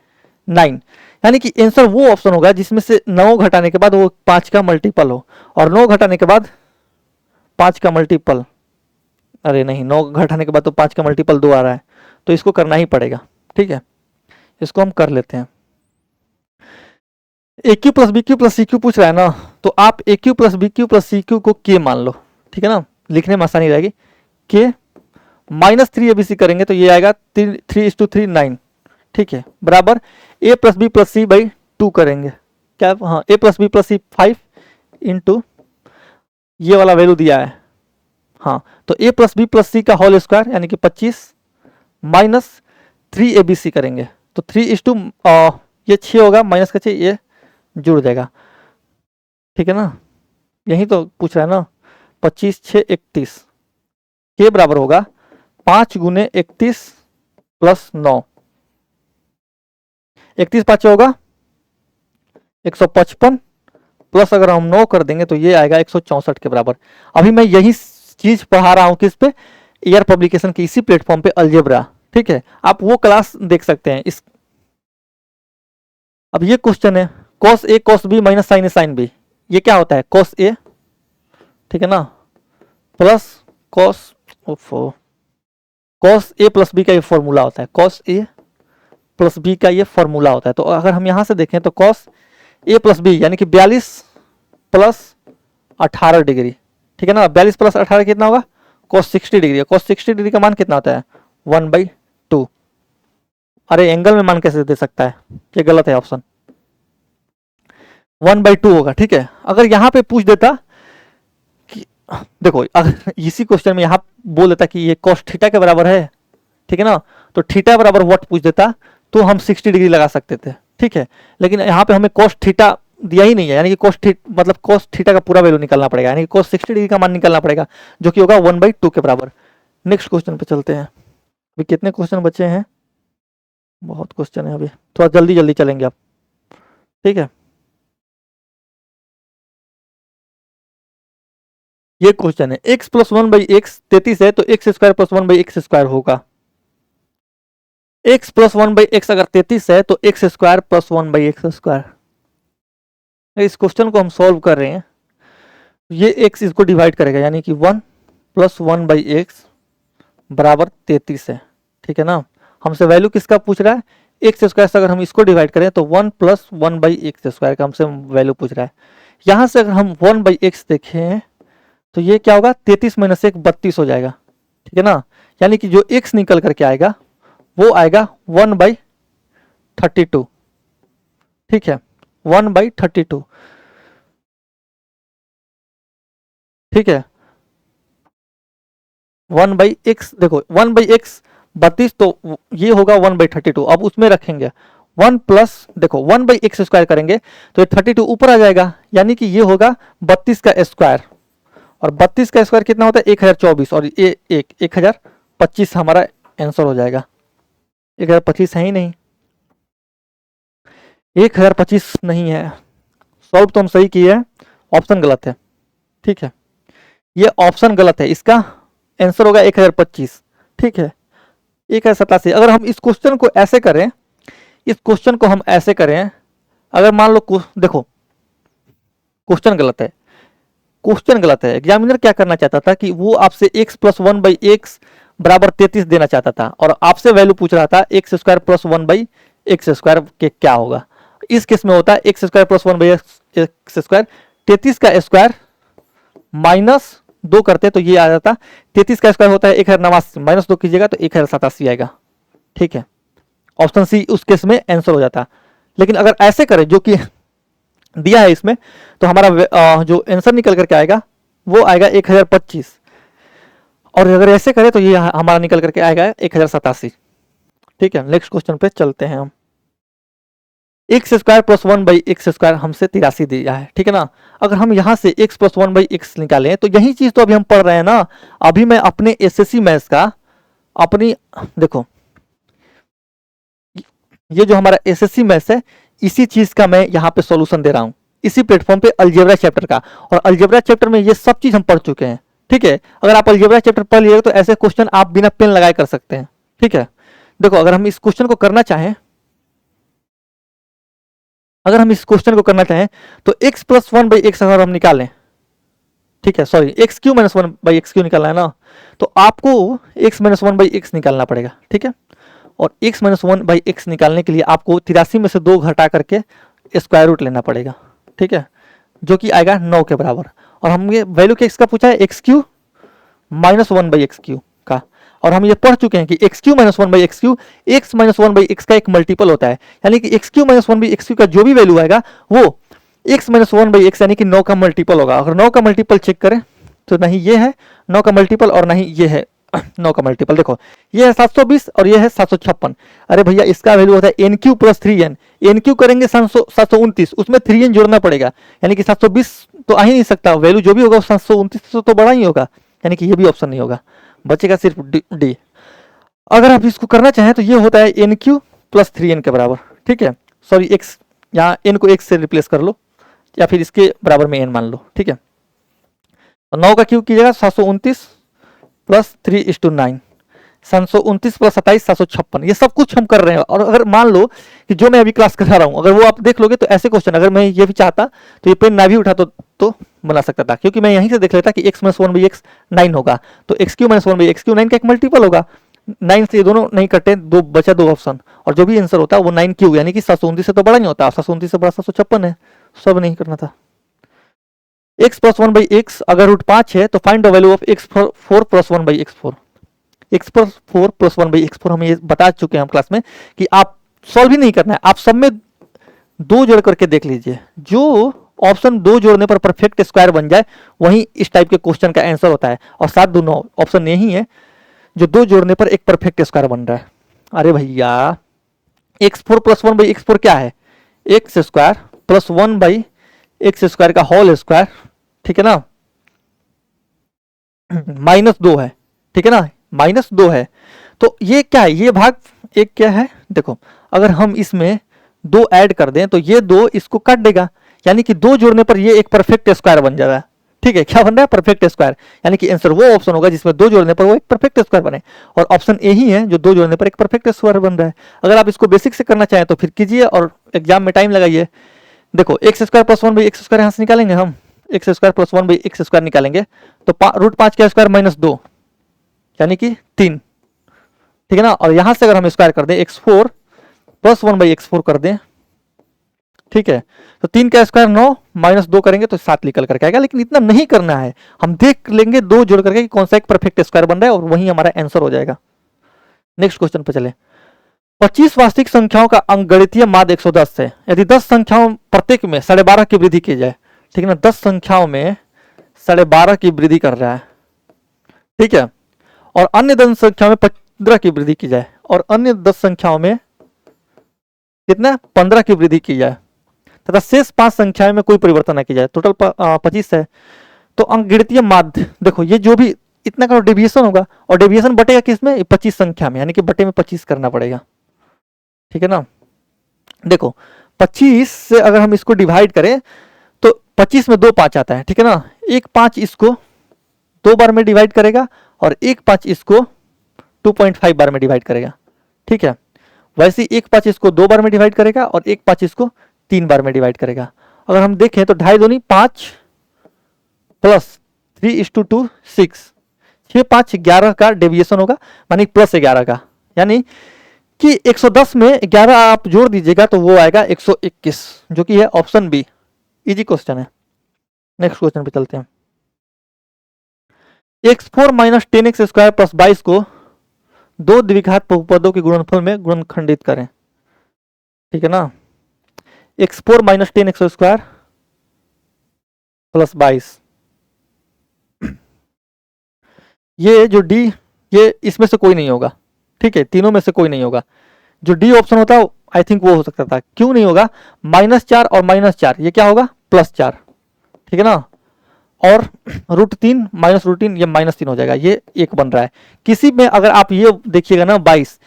9, यानी कि आंसर वो ऑप्शन होगा जिसमें से 9 घटाने के बाद वो 5 का मल्टीपल हो, और 9 घटाने के बाद 5 का मल्टीपल, अरे नहीं, 9 घटाने के बाद तो 5 का मल्टीपल 2 आ रहा है, तो इसको करना ही पड़ेगा। ठीक है, इसको हम कर लेते हैं। a³ plus b³ plus c³ पूछ रहा है ना, तो आप a³ plus b³ plus c³ को k मान लो। ठीक है ना, लिखने में आसानी रहेगी। k -3abc करेंगे तो ये आएगा 3:3 9। ठीक है, बराबर a plus b plus c by 2 करेंगे क्या, हाँ, a plus b plus c 5 into ये वाला वैल्यू दिया है, हाँ, तो a plus b plus c का होल स्क्वायर यानी कि 25 -3abc करेंगे तो 3:, ये 6 होगा, माइनस का 6, ये जुड़ जाएगा। ठीक है ना, यही तो पूछ रहा है ना, 25 6 31 के बराबर होगा 5 × 31 प्लस 9, 31 5 होगा 155 प्लस अगर हम 9 कर देंगे तो ये आएगा 164 के बराबर। अभी मैं यही चीज पढ़ा रहा हूं किस पे, एयर पब्लिकेशन के इसी प्लेटफॉर्म पे अलजेब्रा, ठीक है, आप वो क्लास देख सकते हैं। इस अब ये क्वेश्चन है cos a cos b minus sine a sine b, ये क्या होता है cos a, ठीक है ना, plus cos cos a plus b का ये फॉर्मूला होता है, cos a प्लस b का ये फॉर्मूला होता है। तो अगर हम यहां से देखें तो cos a प्लस b यानी कि 42 प्लस 18 डिग्री, ठीक है ना, 42 प्लस 18 कितना होगा cos 60 डिग्री। cos 60 डिग्री का मान कितना होता है 1/2। अरे एंगल में मान कैसे दे सकता है, ये गलत है ऑप्शन, 1/2 होगा, ठीक है। अगर यहां पे पूछ देता कि देखो, अगर इसी क्वेश्चन में यहां बोल देता कि ये cos थीटा के बराबर है, ठीक है ना, तो थीटा बराबर व्हाट पूछ देता तो हम 60 डिग्री लगा सकते थे, ठीक है। लेकिन यहाँ पे हमें cos थीटा दिया ही नहीं है, यानी कि cos थीटा का पूरा वैल्यू निकालना पड़ेगा, यानी कि cos 60 डिग्री का मान निकालना पड़ेगा, जो कि होगा 1/2 के बराबर। नेक्स्ट क्वेश्चन पे चलते हैं। अभी कितने क्वेश्चन बचे हैं, बहुत क्वेश्चन है अभी, थोड़ा जल्दी जल्दी चलेंगे आप, ठीक है। ये क्वेश्चन है x प्लस 1/x 33 है तो x square plus 1/x square होगा। x प्लस 1/x अगर 33 है तो x square plus 1/x square. इस क्वेश्चन को हम सॉल्व कर रहे हैं, ये x इसको डिवाइड करेगा, यानी कि 1 प्लस 1/x बराबर 33 है, ठीक है ना। हमसे वैल्यू किसका पूछ रहा है, एक्स स्क्वायर से अगर हम इसको डिवाइड करें तो 1 प्लस 1/x स्क्वायर का हमसे वैल्यू पूछ रहा है। यहां से अगर हम 1/x देखें तो ये क्या होगा 33 माइनस 1 32 हो जाएगा, ठीक है ना। यानी कि जो x निकल करके आएगा वो आएगा 1/32, ठीक है, 1/32, ठीक है। 1/x देखो 1/x 32 तो ये होगा 1/32। अब उसमें रखेंगे 1 प्लस देखो 1/x स्क्वायर करेंगे तो ये 32 ऊपर आ जाएगा, यानी कि ये होगा 32 का स्क्वायर, और 32 का स्क्वायर कितना होता है 1024, और ये 1025 हमारा आंसर हो जाएगा। 1025 है ही नहीं, 1025 नहीं है। सॉल्व तो हम सही किए हैं, ऑप्शन गलत है, ठीक है, ये ऑप्शन गलत है, इसका आंसर होगा 1025, ठीक है, 1087। अगर हम इस क्वेश्चन को ऐसे करें, इस क्वेश्चन को हम ऐसे करें, अगर मान लो देखो क्वेश्चन गलत है, क्वेश्चन गलत है। एग्जामिनर क्या करना चाहता था कि वो आपसे x प्लस 1/x बराबर 33 देना चाहता था, और आपसे वैल्यू पूछ रहा था x square plus 1/x square के क्या होगा। इस केस में होता है x square plus 1/x square, 33 का स्क्वायर माइनस 2 करते तो ये आ जाता, 33 का स्क्वायर होता है 1089, माइनस 2 कीजिएगा तो 1087 आएगा, ठीक है। ऑप्शन सी उस केस में आंसर हो जाता। लेकिन अगर ऐसे करें जो कि दिया है इसमें, तो हमारा जो आंसर निकल करके आएगा वो आएगा 1025, और अगर ऐसे करें तो ये हमारा निकल करके आएगा 1087, ठीक है। नेक्स्ट क्वेश्चन पे चलते हैं हम। X square plus 1/x square हमसे 83 दिया है, ठीक है ना। अगर हम यहाँ से x प्लस 1/x निकालें तो यही चीज तो अभी हम पढ़ रहे हैं ना। अभी मैं अपने एसएससी मैथ्स का अपनी देखो, ये जो हमारा एसएससी मैथ्स है इसी चीज का मैं यहाँ पे सॉल्यूशन दे रहा हूँ, इसी प्लेटफॉर्म पे अलजेब्रा चैप्टर का। और अलजेब्रा चैप्टर में ये सब चीज हम पढ़ चुके हैं, ठीक है। अगर आप अलजेब्रा चैप्टर पढ़ लिए तो ऐसे क्वेश्चन आप बिना पेन लगाए कर सकते हैं, ठीक है। देखो अगर हम इस क्वेश्चन को करना चाहें, तो x प्लस 1/x अगर हम निकालें, ठीक है, sorry x Q minus 1/x Q निकालना है ना, तो आपको x माइनस 1/x निकालना पड़ेगा, ठीक है। और x माइनस 1/x निकालने के लिए आपको 83 में से 2 घटा करके स्क्वायर रूट लेना पड़ेगा, ठीक है, जो कि आएगा 9 के बराबर। और हम ये वैल्यू किसका पूछा है x cube minus 1/x Q का, और हम ये पढ़ चुके हैं कि x cube minus 1/x Q x minus 1/x का एक मल्टीपल होता है, यानी कि x cube minus 1/x Q का जो भी वैल्यू आएगा वो एक्स माइनस 1/x यानी कि 9 का मल्टीपल होगा। अगर 9 का मल्टीपल चेक करें तो नहीं ये है 9 का मल्टीपल और नहीं ये है 9 का मल्टीपल। देखो ये है 720 और ये है 756। अरे भैया इसका वैल्यू होता है n cube plus 3n, n cube करेंगे 729, उसमें 3n जोड़ना पड़ेगा, यानी कि 720 तो आ ही नहीं सकता, वैल्यू जो भी होगा 729 तो बड़ा ही होगा, यानी कि ये भी ऑप्शन नहीं होगा, बचेगा सिर्फ डी। अगर आप इसको करना चाहें तो ये होता है एन क्यू प्लस 3n के बराबर, ठीक है, सॉरी एक्स, यहाँ एन को एक्स से रिप्लेस कर लो या फिर इसके बराबर में एन मान लो, ठीक है। 9 का क्यूब कीजिएगा 729 प्लस 3:9, 729 प्लस 27 756, ये सब कुछ हम कर रहे हैं। और अगर मान लो कि जो मैं अभी क्लास करा रहा हूँ अगर वो आप देख लोगे तो ऐसे क्वेश्चन अगर मैं ये भी चाहता तो ये पेन ना भी उठा तो बना सकता था, क्योंकि मैं यहीं से देख लेता कि x माइनस 1/x 9 होगा, तो x cube minus 1/x Q 9 का एक मल्टीपल होगा। 9 से ये दोनों नहीं कटे, दो बचा, दो ऑप्शन, और जो भी आंसर होता है वो 9 क्यू यानी कि 729 से तो बड़ा नहीं होता, 729 से बड़ा 756 है, सब नहीं करना था। x प्लस 1/x अगर रूट 5 है तो find the value of x4 plus 1/x4। x4 plus 1/x4 हम ये बता चुके हैं हम क्लास में कि आप सॉल्व ही नहीं करना है, आप सब में दो जोड़ करके देख लीजिए, जो ऑप्शन दो जोड़ने पर परफेक्ट स्क्वायर बन जाए वही इस टाइप के क्वेश्चन का आंसर होता है। और साथ दोनों ऑप्शन यही है जो दो जोड़ने पर एक परफेक्ट स्क्वायर बन रहा है। अरे भैया x4 प्लस 1/x4 क्या है, x square plus 1/x square का होल स्क्वायर, ठीक है ना, -2 है, ठीक है ना, -2 है। तो ये क्या है, ये भाग एक क्या है, देखो अगर हम इसमें 2 ऐड कर दें तो ये 2 इसको काट देगा, यानी कि 2 जोड़ने पर ये एक परफेक्ट स्क्वायर बन जाएगा। ठीक है, क्या बन रहा है, परफेक्ट स्क्वायर, यानी कि आंसर वो ऑप्शन होगा जिसमें 2 जोड़ने पर वो एक परफेक्ट स्क्वायर बने, और ऑप्शन ए ही है जो 2 जोड़ने पर एक परफेक्ट स्क्वायर बन रहा है। अगर आप इसको बेसिक से करना चाहें तो फिर कीजिए और एग्जाम में टाइम लगाइए। देखो x square plus 1/x square यहाँ से निकालेंगे हम, x square plus 1/x square निकालेंगे तो रूट 5 का स्क्वायर -2 यानी कि 3, ठीक है ना, और यहां से अगर हम स्क्वायर कर दें x4 प्लस 1/x4 कर दें, ठीक है, तो 3 का स्क्वायर 9 -2 करेंगे तो 7 निकल करके आएगा। लेकिन इतना नहीं करना है, हम देख लेंगे 2 जोड़ करके कि कौन सा एक परफेक्ट स्क्वायर बन रहा है और वही हमारा आंसर हो जाएगा। नेक्स्ट क्वेश्चन पे चले। 25 वास्तविक संख्याओं का अंकगणितीय माध्य 110 है, यदि 10 संख्याओं प्रत्येक में 12.5 की वृद्धि की जाए, ठीक है ना, 10 संख्याओं में 12.5 की वृद्धि कर रहा है, ठीक है, और अन्य 10 संख्याओं में 15 की वृद्धि की जाए, और अन्य 10 संख्याओं में कितना 15 की वृद्धि की जाए, तथा शेष 5 संख्याओं में कोई परिवर्तन न की जाए, टोटल 25 है। तो अंकगणितीय माध्य, देखो ये जो भी इतना का डेविएशन होगा, और डेविएशन बटेगा किसमें, 25 संख्या में, यानी कि बटे में 25 करना पड़ेगा, ठीक है ना। देखो 25 से अगर हम इसको डिवाइड करें तो 25 में 2 5 आता है, ठीक है ना, एक 5 इसको 2 बार में डिवाइड करेगा और एक 5 इसको 2.5 बार में डिवाइड करेगा, ठीक है। वैसे ही एक 5 इसको 2 बार में डिवाइड करेगा और एक 5 इसको 3 बार में डिवाइड करेगा। अगर हम देखें तो 2.5 दूनी 5 प्लस 3:2 6, 6 5 11 का डेविएशन होगा, मानी प्लस 11 का, यानी कि 110 में 11 आप जोड़ दीजिएगा तो वो आएगा 121, जो कि है ऑप्शन बी। इजी क्वेश्चन है। नेक्स्ट क्वेश्चन पे चलते हैं। x4 minus 10x square plus 22 को दो द्विघात बहुपदों के गुणनफल में गुणनखंडित करें, ठीक है ना, x4 minus 10x square plus 22, ये जो डी, ये इसमें से कोई नहीं होगा, ठीक है, तीनों में से कोई नहीं होगा। जो डी ऑप्शन होता है आई थिंक वो हो सकता था, क्यों नहीं होगा, -4 और -4 ये क्या होगा, +4, ठीक है ना, और √3 माइनस √3 ये -3 हो जाएगा, ये एक बन रहा है। किसी में अगर आप ये देखिएगा ना 22,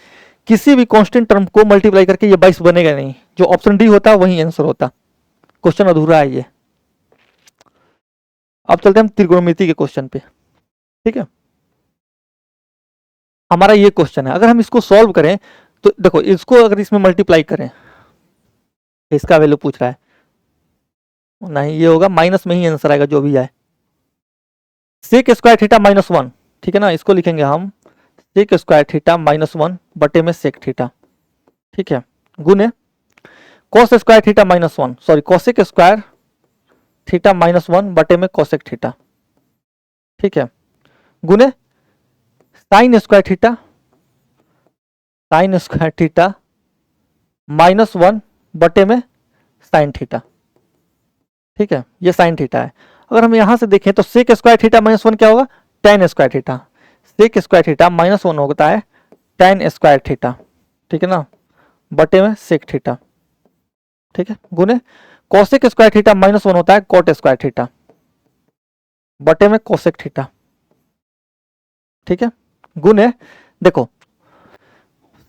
किसी भी कांस्टेंट टर्म को मल्टीप्लाई करके ये 22 बनेगा नहीं, जो ऑप्शन डी होता है वही आंसर होता, क्वेश्चन अधूरा है ये। अब चलते हैं हम त्रिकोणमिति के क्वेश्चन पे, ठीक है। हमारा ये क्वेश्चन है, अगर हम इसको सॉल्व करें तो देखो इसको अगर इसमें मल्टीप्लाई करें, इसका वैल्यू पूछ रहा है, नहीं ये होगा माइनस में ही आंसर आएगा जो भी आए। सेक स्क्वायर थीटा -1, ठीक है ना, इसको लिखेंगे हम सेक स्क्वायर थीटा -1 बटे में सेक थीटा, ठीक है, गुने cos square theta -1, sorry cosec square theta -1 बटे में कॉसेक थीटा, ठीक है, गुने साइन स्क्वायर थीटा -1 बटे में साइन थीटा, ठीक है, ये साइन थीटा है। अगर हम यहां से देखें तो सेक स्क्वायर थीटा -1 क्या होगा, tan square theta, sec square theta -1 होता है tan स्क्वायर थीटा, ठीक है ना, बटे में सेक थीटा, ठीक है, गुने कॉसेक स्क्वायर थीटा -1 होता है कॉट स्क्वायर थीटा, बटे में कोसेक थीटा, ठीक है, गुने देखो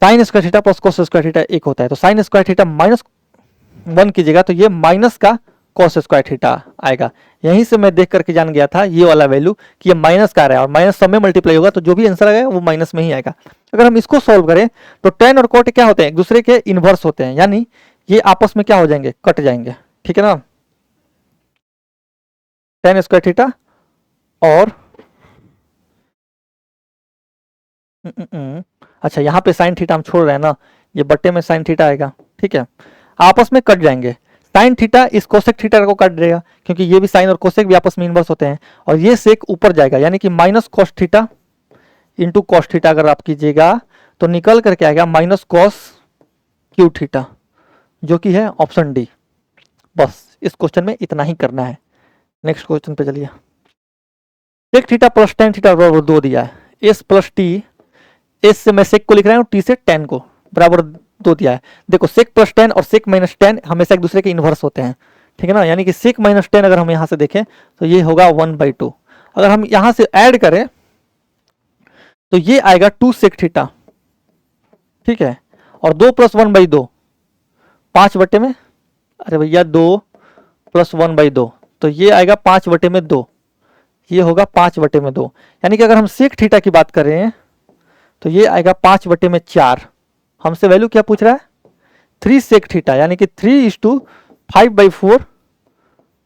sign square theta plus cos square theta एक होता है, तो साइन स्क्वायर थीटा -1 कीजिएगा तो ये माइनस का कॉस स्क्वायर थीटा आएगा। यहीं से मैं देख करके जान गया था ये वाला वैल्यू कि ये माइनस का आ रहा है और माइनस सब में मल्टीप्लाई होगा तो जो भी आंसर आएगा वो माइनस में ही आएगा। अगर हम इसको सॉल्व करें तो टेन और कॉट क्या होते हैं, एक दूसरे के इनवर्स होते हैं, यानी ये आपस में क्या हो जाएंगे, कट जाएंगे, ठीक है ना। टेन स्क्वायर थीटा और अच्छा यहाँ पे साइन थीटा हम छोड़ रहे हैं ना, ये बट्टे में साइन थीटा आएगा, ठीक है, आपस में कट जाएंगे। साइन थीटा इस कोसेक थीटा को काट देगा क्योंकि ये भी साइन और कोसेक भी आपस में इनवर्स होते हैं, और ये सेक ऊपर जाएगा यानी कि minus cos theta into cos theta अगर आप कीजिएगा तो निकल करके आएगा माइनस कॉस क्यू थीटा, जो कि है ऑप्शन डी। बस इस क्वेश्चन में इतना ही करना है। नेक्स्ट क्वेश्चन पे चलिए। Sec theta plus tan theta बराबर 2 दिया है, एस प्लस टी, एस से मैं सेक को लिख रहा हूँ, टी से टेन को बराबर 2 दिया है। देखो सेक प्लस टेन और सेक माइनस टेन हमेशा एक दूसरे के इनवर्स होते हैं, ठीक है ना, यानी कि सेक माइनस टेन अगर हम यहाँ से देखें तो ये होगा 1/2। अगर हम यहाँ से ऐड करें तो ये आएगा 2 सेक थीटा, ठीक है, और 2 प्लस 1/2 5 बटे में, अरे भैया 2 प्लस 1/2 तो ये आएगा 5 बटे में 2, ये होगा 5 बटे में 2, यानी कि अगर हम सेक थीटा की बात करें तो ये आएगा 5 बटे में 4। हमसे वैल्यू क्या पूछ रहा है, 3 सेक थीटा, यानी कि 3:5/4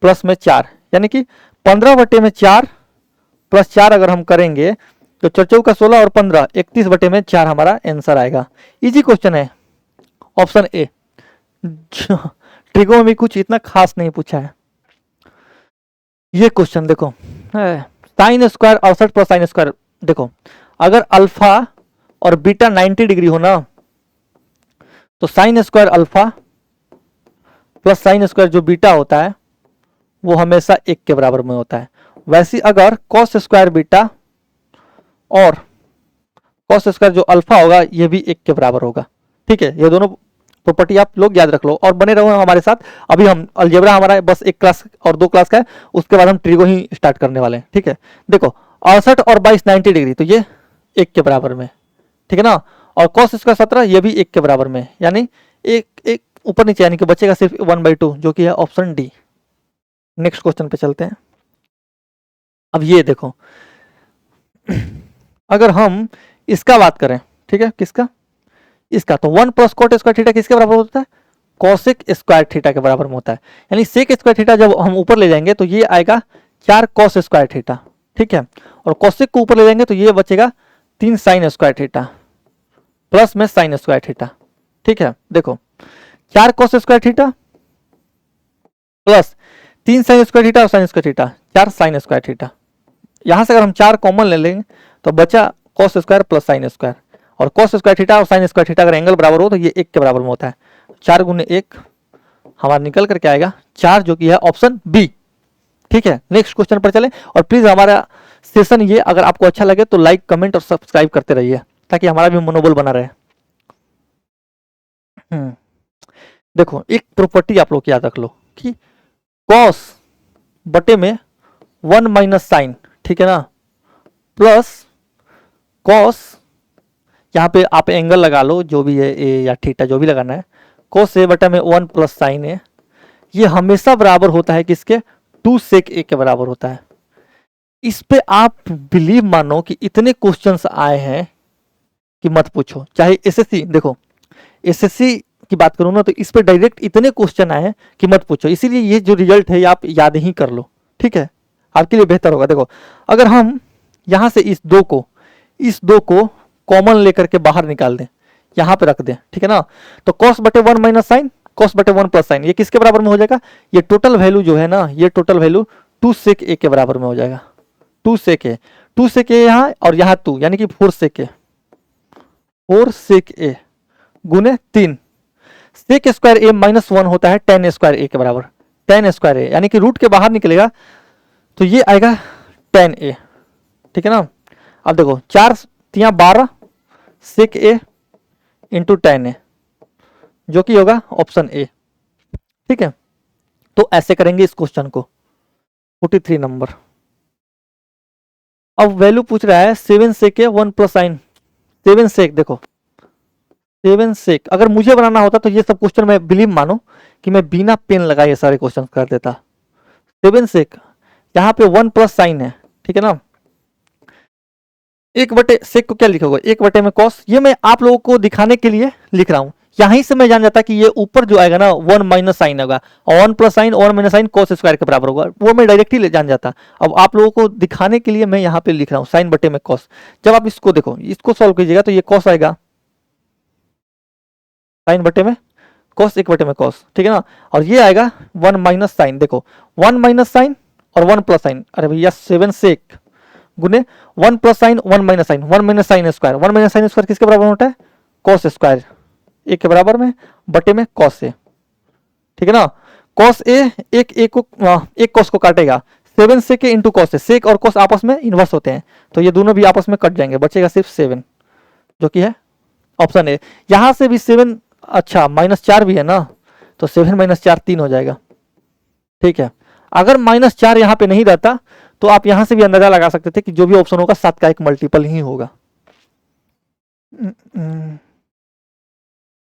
प्लस में 4, यानी कि 15 बटे में 4 प्लस 4 अगर हम करेंगे तो 4 का 16 और 15 31 बटे में 4 हमारा आंसर आएगा। इजी क्वेश्चन है, ऑप्शन ए। ट्रिगो में भी कुछ इतना खास नहीं पूछा है। ये क्वेश्चन देखो, sine square 68 plus sine square, देखो अगर अल्फा और बीटा 90 डिग्री हो ना तो sine square alpha plus sine square जो बीटा होता है वो हमेशा 1 के बराबर में होता है। वैसे अगर कॉस स्क्वायर बीटा और कॉस स्क्वायर जो अल्फा होगा ये भी 1 के बराबर होगा, ठीक है। ये दोनों प्रॉपर्टी आप लोग याद रख लो और बने रहो हमारे साथ। अभी हम अलजेब्रा हमारा बस 1 क्लास और 2 क्लास का है, उसके बाद हम ट्रिगो ही स्टार्ट करने वाले हैं, ठीक है। देखो 68 और 22 90 डिग्री तो ये 1 के बराबर में, ठीक है ना, और कॉस स्क्वायर 17 ये भी 1 के बराबर में, यानी एक ऊपर नीचे, यानी कि बचेगा सिर्फ 1/2 जो कि है ऑप्शन डी। नेक्स्ट क्वेश्चन पे चलते हैं। अब ये देखो अगर हम इसका बात करें, ठीक है, किसका, इसका, तो 1 प्लस कॉट स्क्वायर थीटा किसके बराबर होता है, कॉसेक स्क्वायर थीटा के बराबर में होता है। यानी सेक स्क्वायर थीटा जब हम ऊपर ले जाएंगे तो ये आएगा 4 कॉस स्क्वायर थीटा, ठीक है, और कॉसेक को ऊपर ले जाएंगे तो ये बचेगा 3 साइन स्क्वायर थीटा प्लस में साइन स्क्वायर थीटा, ठीक है। देखो 4 cos square theta plus 3 sine square theta और sine square theta, 4 sine square theta. यहां से अगर हम 4 कॉमन ले लेंगे तो बचा cos square plus sine square, और कॉस स्क्वायर थीटा और साइन स्क्वायर थीटा अगर एंगल बराबर हो तो ये 1 के बराबर में होता है। 4 गुने 1 हमारा निकल करके आएगा 4, जो कि है ऑप्शन बी, ठीक है। नेक्स्ट क्वेश्चन पर चलें, और प्लीज हमारा सेशन ये अगर आपको अच्छा लगे तो लाइक कमेंट और सब्सक्राइब करते रहिए ताकि हमारा भी मनोबल बना रहे। देखो एक प्रॉपर्टी आप लोग याद रख लो कि कॉस बटे में 1 माइनस साइन, ठीक है ना, प्लस कॉस, यहाँ पे आप एंगल लगा लो जो भी है ए या थीटा जो भी लगाना है, कॉस ए बटा में 1 प्लस साइन ए, ये हमेशा बराबर होता है किसके, 2 सेक ए के बराबर होता है। इस पे आप बिलीव मानो कि इतने क्वेश्चंस आए हैं कि मत पूछो। चाहे एसएससी, देखो एसएससी की बात करूं ना तो इस पे डायरेक्ट इतने क्वेश्चन आए हैं कि मत पूछो। इसीलिए ये जो रिजल्ट है आप याद ही कर लो, ठीक है, आपके लिए बेहतर होगा। देखो अगर हम यहां से इस दो को कॉमन लेकर के बाहर निकाल दें, यहां पे रख दें, ठीक है ना, तो कॉस बटे 1 माइनस साइन, कॉस बटे 1 प्लस साइन, ये किसके बराबर में हो जाएगा, ये टोटल वैल्यू जो है ना, ये टोटल वैल्यू 2 सेक ए के बराबर में हो जाएगा। 2 सेक ए, 2 सेक ए यहाँ और यहाँ 2, यानी कि 4 सेक ए, 4 सेक ए गुने 3, सेक स्क्वायर ए माइनस 1 होता है tan स्क्वायर ए के बराबर, tan स्क्वायर ए, यानी कि रूट के बाहर निकलेगा तो ये आएगा tan ए, ठीक है ना। अब देखो 4 तिया 12 सेक ए इंटू tan ए, जो कि होगा ऑप्शन ए, ठीक है। तो ऐसे करेंगे इस क्वेश्चन को। 43 नंबर। अब वैल्यू पूछ रहा है 7 सेक ए 1 प्लस साइन, 7 सेक, देखो 7 सेक अगर मुझे बनाना होता तो ये सब क्वेश्चन मैं बिलीव मानो कि मैं बिना पेन लगाए ये सारे क्वेश्चन कर देता। 7 सेक यहाँ पे 1 प्लस साइन है, ठीक है ना, 1/, सेक को क्या लिखा होगा 1/, में कॉस, ये मैं आप लोगों को दिखाने के लिए लिख रहा हूँ। यहीं से मैं जान जाता कि ये ऊपर जो आएगा ना 1 माइनस साइन होगा, और 1 प्लस साइन और माइनस साइन कॉस स्क्वायर के बराबर होगा, वो मैं डायरेक्टली जान जाता। अब आप लोगों को दिखाने के लिए मैं यहाँ पे लिख रहा हूँ साइन बटे में कॉस। जब आप इसको देखो, इसको सॉल्व कीजिएगा तो ये कॉस आएगा, साइन बटे में कॉस, 1/, में कॉस, ठीक है ना, और ये आएगा 1 माइनस साइन, देखो 1 माइनस साइन और 1 प्लस साइन, अरे भैया 7 सेक गुने 1 plus sine 1 minus sine, 1 minus sine square, 1 minus sine square किसके बराबर होता है, कॉस स्क्वायर, एक के बराबर में बटे में कॉस ए, ठीक है ना, कॉस ए एक कॉस को काटेगा, 7 सेक इंटू कॉस ए, सेक और कॉस आपस में इन्वर्स होते हैं तो ये दोनों भी आपस में कट जाएंगे, बचेगा सिर्फ 7 जो कि है ऑप्शन ए। यहां से भी 7, अच्छा -4 भी है ना, तो 7 - 4 3 हो जाएगा, ठीक है। अगर -4 यहाँ पे नहीं रहता तो आप यहां से भी अंदाजा लगा सकते थे कि जो भी ऑप्शन होगा 7 का एक मल्टीपल ही होगा।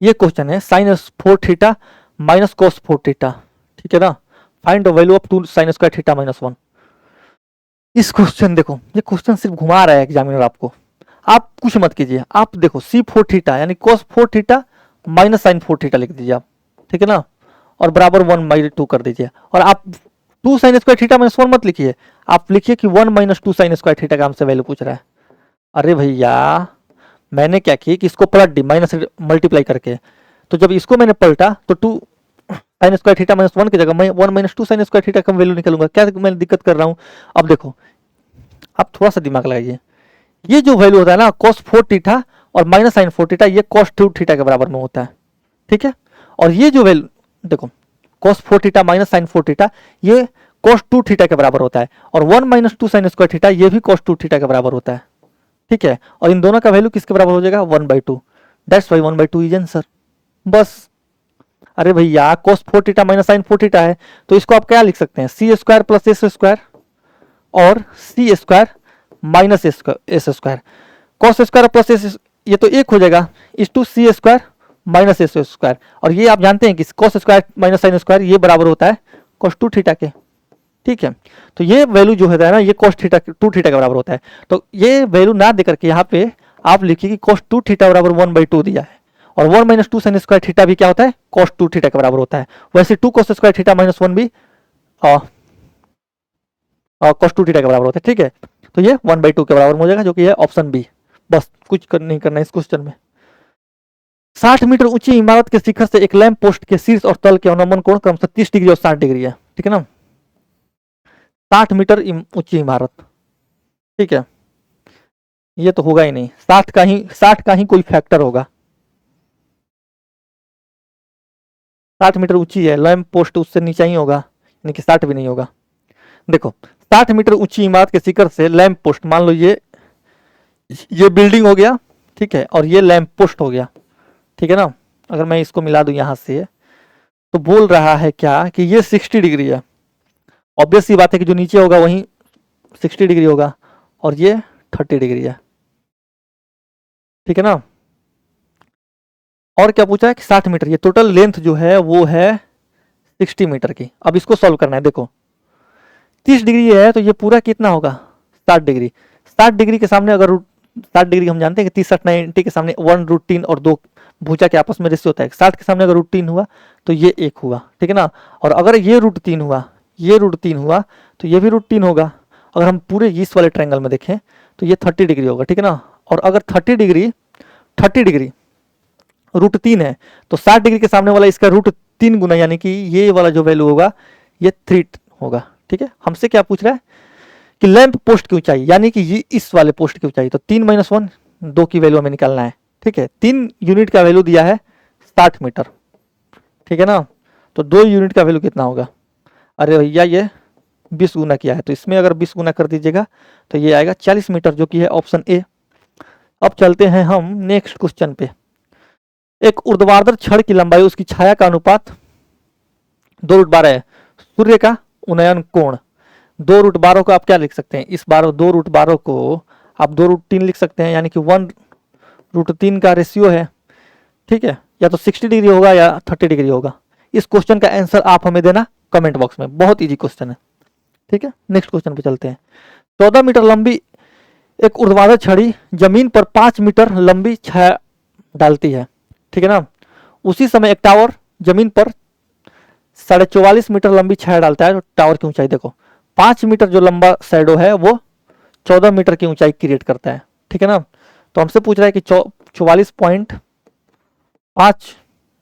ये क्वेश्चन है sine 4 theta minus cos 4 theta, ठीक है ना, find the value of 2 sine square theta -1। इस क्वेश्चन देखो, ये क्वेश्चन सिर्फ घुमा रहा है एग्जामिनर आपको, आप कुछ मत कीजिए, आप देखो C4 थीटा यानी cos 4 theta minus sine 4 theta लिख दीजिए आप, ठीक है ना, और बराबर 1/2 कर दीजिए, और आप 2 साइन स्क्वायर थीटा -1 मत लिखिए, आप लिखिए कि 1 - 2 साइन स्क्वायर थीटा का हमसे वैल्यू पूछ रहा है। अरे भैया मैंने क्या किया कि इसको पलट दी माइनस मल्टीप्लाई करके, तो जब इसको मैंने पलटा तो 2 साइन स्क्वायर थीटा -1 की जगह मैं 1 - 2 साइन स्क्वायर थीटा का वैल्यू निकालूंगा, क्या मैं दिक्कत कर रहा हूँ। अब देखो, आप थोड़ा सा दिमाग लगाइए, ये जो वैल्यू होता है ना cos 4 थीटा और माइनस साइन 4 थीटा, ये cos 2 थीटा के बराबर में होता है, ठीक है, और ये जो वैल्यू देखो cos 4 theta minus sine 4 theta ये cos 2 थीटा के बराबर होता है, और 1 - 2 साइन स्क्वायर थीटा ये भी cos 2 थीटा के बराबर होता है, ठीक है, और इन दोनों का वैल्यू किसके बराबर हो जाएगा 1/2, दैट्स वाई 1/2 इज आंसर, बस। अरे भैया cos 4 theta minus sine 4 theta है तो इसको आप क्या लिख सकते हैं, C square plus S square और C square minus S square, cos square plus S ये तो एक हो जाएगा, इस two C square minus S square, और ये आप जानते हैं कि cos square minus sine square ये बराबर होता है कॉस 2 थीटा के, ठीक है, तो ये वैल्यू जो होता है ना ये कॉस थीटा 2 थीटा के बराबर होता है, तो ये वैल्यू ना देकर के यहाँ पे आप लिखिए कि कॉस 2 थीटा बराबर 1/2 दिया है, और 1 - 2 साइन स्क्वायर थीटा भी क्या होता है कॉस 2 थीटा के बराबर होता है, वैसे 2 कॉस स्क्वायर थीटा -1 भी कॉस 2 थीटा के बराबर होता है, ठीक है, तो ये 1/2 के बराबर हो जाएगा जो कि है ऑप्शन बी, बस कुछ नहीं करना है इस क्वेश्चन में। 60 मीटर ऊंची इमारत के शिखर से एक लैंप पोस्ट के शीर्ष और तल के अनुमान कोण क्रमशः 30 डिग्री और 60 डिग्री है, ठीक है ना, 60 मीटर ऊंची इमारत, ठीक है, ये तो होगा ही नहीं, 60 का ही कोई फैक्टर होगा, 60 मीटर ऊंची है, लैंप पोस्ट उससे नीचे ही होगा, यानी कि 60 भी नहीं होगा। देखो 60 मीटर ऊंची इमारत के शिखर से लैंप पोस्ट, मान लो ये बिल्डिंग हो गया, ठीक है, और ये लैंप पोस्ट हो गया, ठीक है ना, अगर मैं इसको मिला दूं यहां से तो बोल रहा है क्या कि ये 60 डिग्री है, ऑब्वियस सी बात है कि जो नीचे होगा वही 60 डिग्री होगा, और ये 30 डिग्री है, ठीक है ना, और क्या पूछा है कि 60 मीटर, ये टोटल लेंथ जो है वो है 60 मीटर की। अब इसको सॉल्व करना है, देखो 30 डिग्री है तो ये पूरा कितना होगा 60 डिग्री, 60 डिग्री के सामने अगर 60 डिग्री हम जानते हैं कि 30 60 90 के सामने 1√3 और 2 भुजा के आपस में रेशियो होता है, 60 के सामने अगर √3 हुआ तो ये 1 हुआ, ठीक है ना, और अगर ये √3 हुआ, ये √3 हुआ तो ये भी √3 होगा, अगर हम पूरे इस वाले ट्रायंगल में देखें तो ये 30 डिग्री होगा, ठीक है ना, और अगर 30 डिग्री √3 है तो 60 डिग्री के सामने वाला इसका √3 गुना, यानी कि ये वाला जो वैल्यू होगा ये 3 होगा, ठीक है। हमसे क्या पूछ रहा है कि लैंप पोस्ट की ऊंचाई, यानी कि ये इस वाले पोस्ट की ऊंचाई, तो 3 - 1 2 की वैल्यू हमें निकालना है, ठीक है, 3 यूनिट का वैल्यू दिया है 60 मीटर, ठीक है ना, तो 2 यूनिट का वैल्यू कितना होगा, अरे भैया ये 20 गुना किया है, तो इसमें अगर 20 गुना कर दीजिएगा तो ये आएगा 40 मीटर जो कि है ऑप्शन ए। अब चलते हैं हम नेक्स्ट क्वेश्चन पे। एक ऊर्ध्वाधर छड़ की लंबाई उसकी छाया का अनुपात 2√12 है, सूर्य का उन्नयन कोण 2√12 को आप क्या लिख सकते हैं, इस बार 2√12 को आप 2√3 लिख सकते हैं, यानी कि 1√3 का रेशियो है, ठीक है, या तो 60 डिग्री होगा या 30 डिग्री होगा। इस क्वेश्चन का आंसर आप हमें देना कमेंट बॉक्स में, बहुत इजी क्वेश्चन है। ठीक है, नेक्स्ट क्वेश्चन पे चलते हैं। 14 मीटर लंबी एक ऊर्ध्वाधर छड़ी जमीन पर 5 मीटर लंबी छाया डालती है, ठीक है ना। उसी समय एक टावर जमीन पर 44.5 मीटर लंबी छाया डालता है। तो टावर की ऊंचाई देखो, 5 मीटर जो लंबा शैडो है वो 14 मीटर की ऊंचाई क्रिएट करता है, ठीक है ना। तो हमसे पूछ रहा है कि 44.5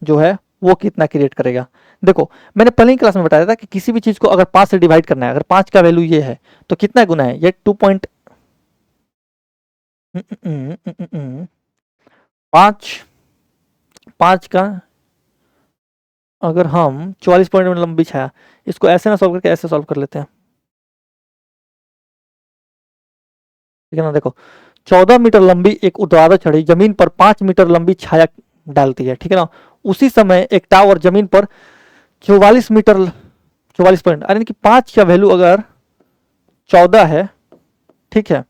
जो है वो कितना क्रिएट करेगा। देखो मैंने पहले ही क्लास में बताया था कि किसी भी चीज को अगर 5 से डिवाइड करना है, अगर 5 का वैल्यू ये है तो कितना गुना है, ये 5 का अगर हम 44 पॉइंट में लंबी छाया, इसको ऐसे ना सॉल्व करके ऐसे सॉल्व कर लेते हैं, ठीक है ना। देखो 14 मीटर लंबी एक ऊर्ध्वाधर छड़ी जमीन पर 5 मीटर लंबी छाया डालती है, ठीक है ना। उसी समय एक टावर जमीन पर 44 मीटर 44 पॉइंट, यानी कि 5 का वैल्यू अगर 14 है, ठीक है,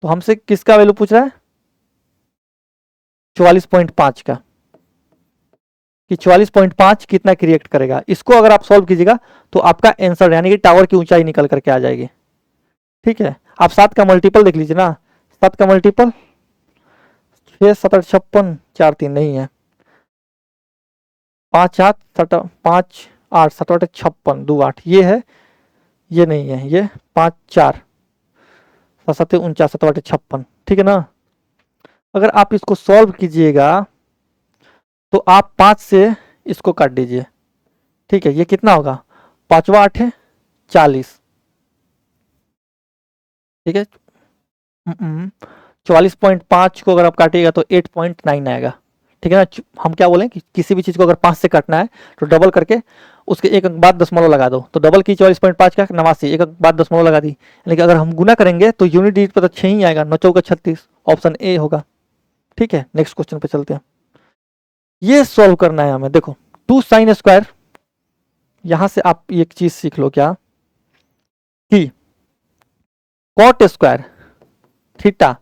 तो हमसे किसका वैल्यू पूछ रहा है, 44.5 का, कि 44.5 कितना क्रिएट करेगा। इसको अगर आप सॉल्व कीजिएगा तो आपका आंसर यानी कि टावर की ऊंचाई निकल करके आ जाएगी, ठीक है। आप 7 का मल्टीपल देख लीजिए ना, 7 का मल्टीपल 6 7 56 4 3 नहीं है, 5 7 5 8 7 8 56 2 8 ये है, ये नहीं है, ये 5 4 7 49 7 8 56, ठीक है ना। अगर आप इसको सॉल्व कीजिएगा तो आप 5 से इसको काट दीजिए, ठीक है, ये कितना होगा, 5 8 है 40, ठीक है। 44.5 को अगर आप काटिएगा तो 8.9 आएगा, ठीक है ना। हम क्या बोलें कि किसी भी चीज को अगर 5 से काटना है तो डबल करके उसके एक अंक बाद दशमलव लगा दो, तो डबल की 44.5 का 89, एक अंक बाद दशमलव लगा दी, यानी कि अगर हम गुना करेंगे तो यूनिट डिजिट पर तो 6 ही आएगा, 9 चौका 36, ऑप्शन ए होगा, ठीक है। नेक्स्ट क्वेश्चन पे चलते हैं, ये सॉल्व करना है हमें। देखो 2 साइन स्क्वायर, यहां से आप एक चीज सीख लो क्या, कि cot square theta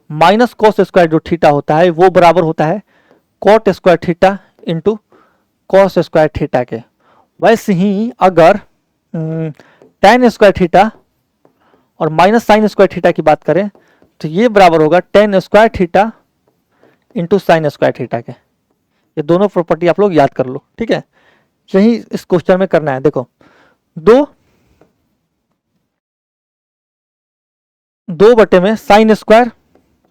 minus cos square जो थीटा होता है वो बराबर होता है cot square theta into cos square theta के। वैसे ही अगर tan स्क्वायर थीटा और माइनस साइन स्क्वायर थीटा की बात करें तो ये बराबर होगा tan square theta into sine square theta के। ये दोनों प्रॉपर्टी आप लोग याद कर लो, ठीक है। यही इस क्वेश्चन में करना है। देखो दो बटे में साइन स्क्वायर,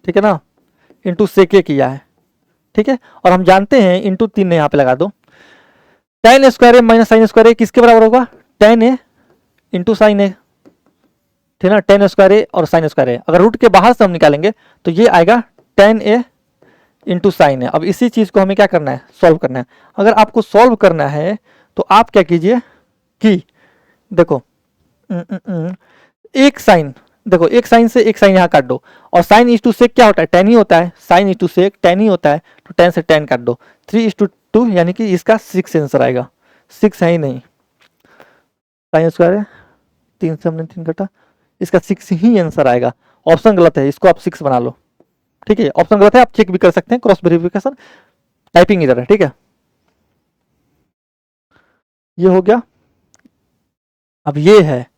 ठीक है ना, इंटू सेके किया है, ठीक है। और हम जानते हैं इंटू 3 यहां पे लगा दो, tan स्क्वायर ए माइनस साइन स्क्वायर ए किसके बराबर होगा, tan ए इंटू साइन ए, ठीक है ना। tan स्क्वायर ए और साइन स्क्वायर ए अगर रूट के बाहर से हम निकालेंगे तो ये आएगा tan ए इंटू साइन ए। अब इसी चीज को हमें क्या करना है, सॉल्व करना है। अगर आपको सॉल्व करना है तो आप क्या कीजिए कि देखो एक साइन, देखो एक साइन से एक साइन यहां काट दो, और साइन इज टू सेक क्या होता है, tan ही होता है, sine is to sec tan ही होता है, तो tan से tan काट दो, 3:2 यानी कि इसका 6 आंसर आएगा। 6 है ही नहीं, साइन स्क्वायर है 3 से हमने 3 काटा, इसका 6 ही आंसर आएगा। ऑप्शन गलत है, इसको आप 6 बना लो, ठीक है। ऑप्शन गलत है, आप चेक भी कर सकते हैं, क्रॉस वेरिफिकेशन, टाइपिंग इधर है, ठीक है। ये हो गया। अब ये है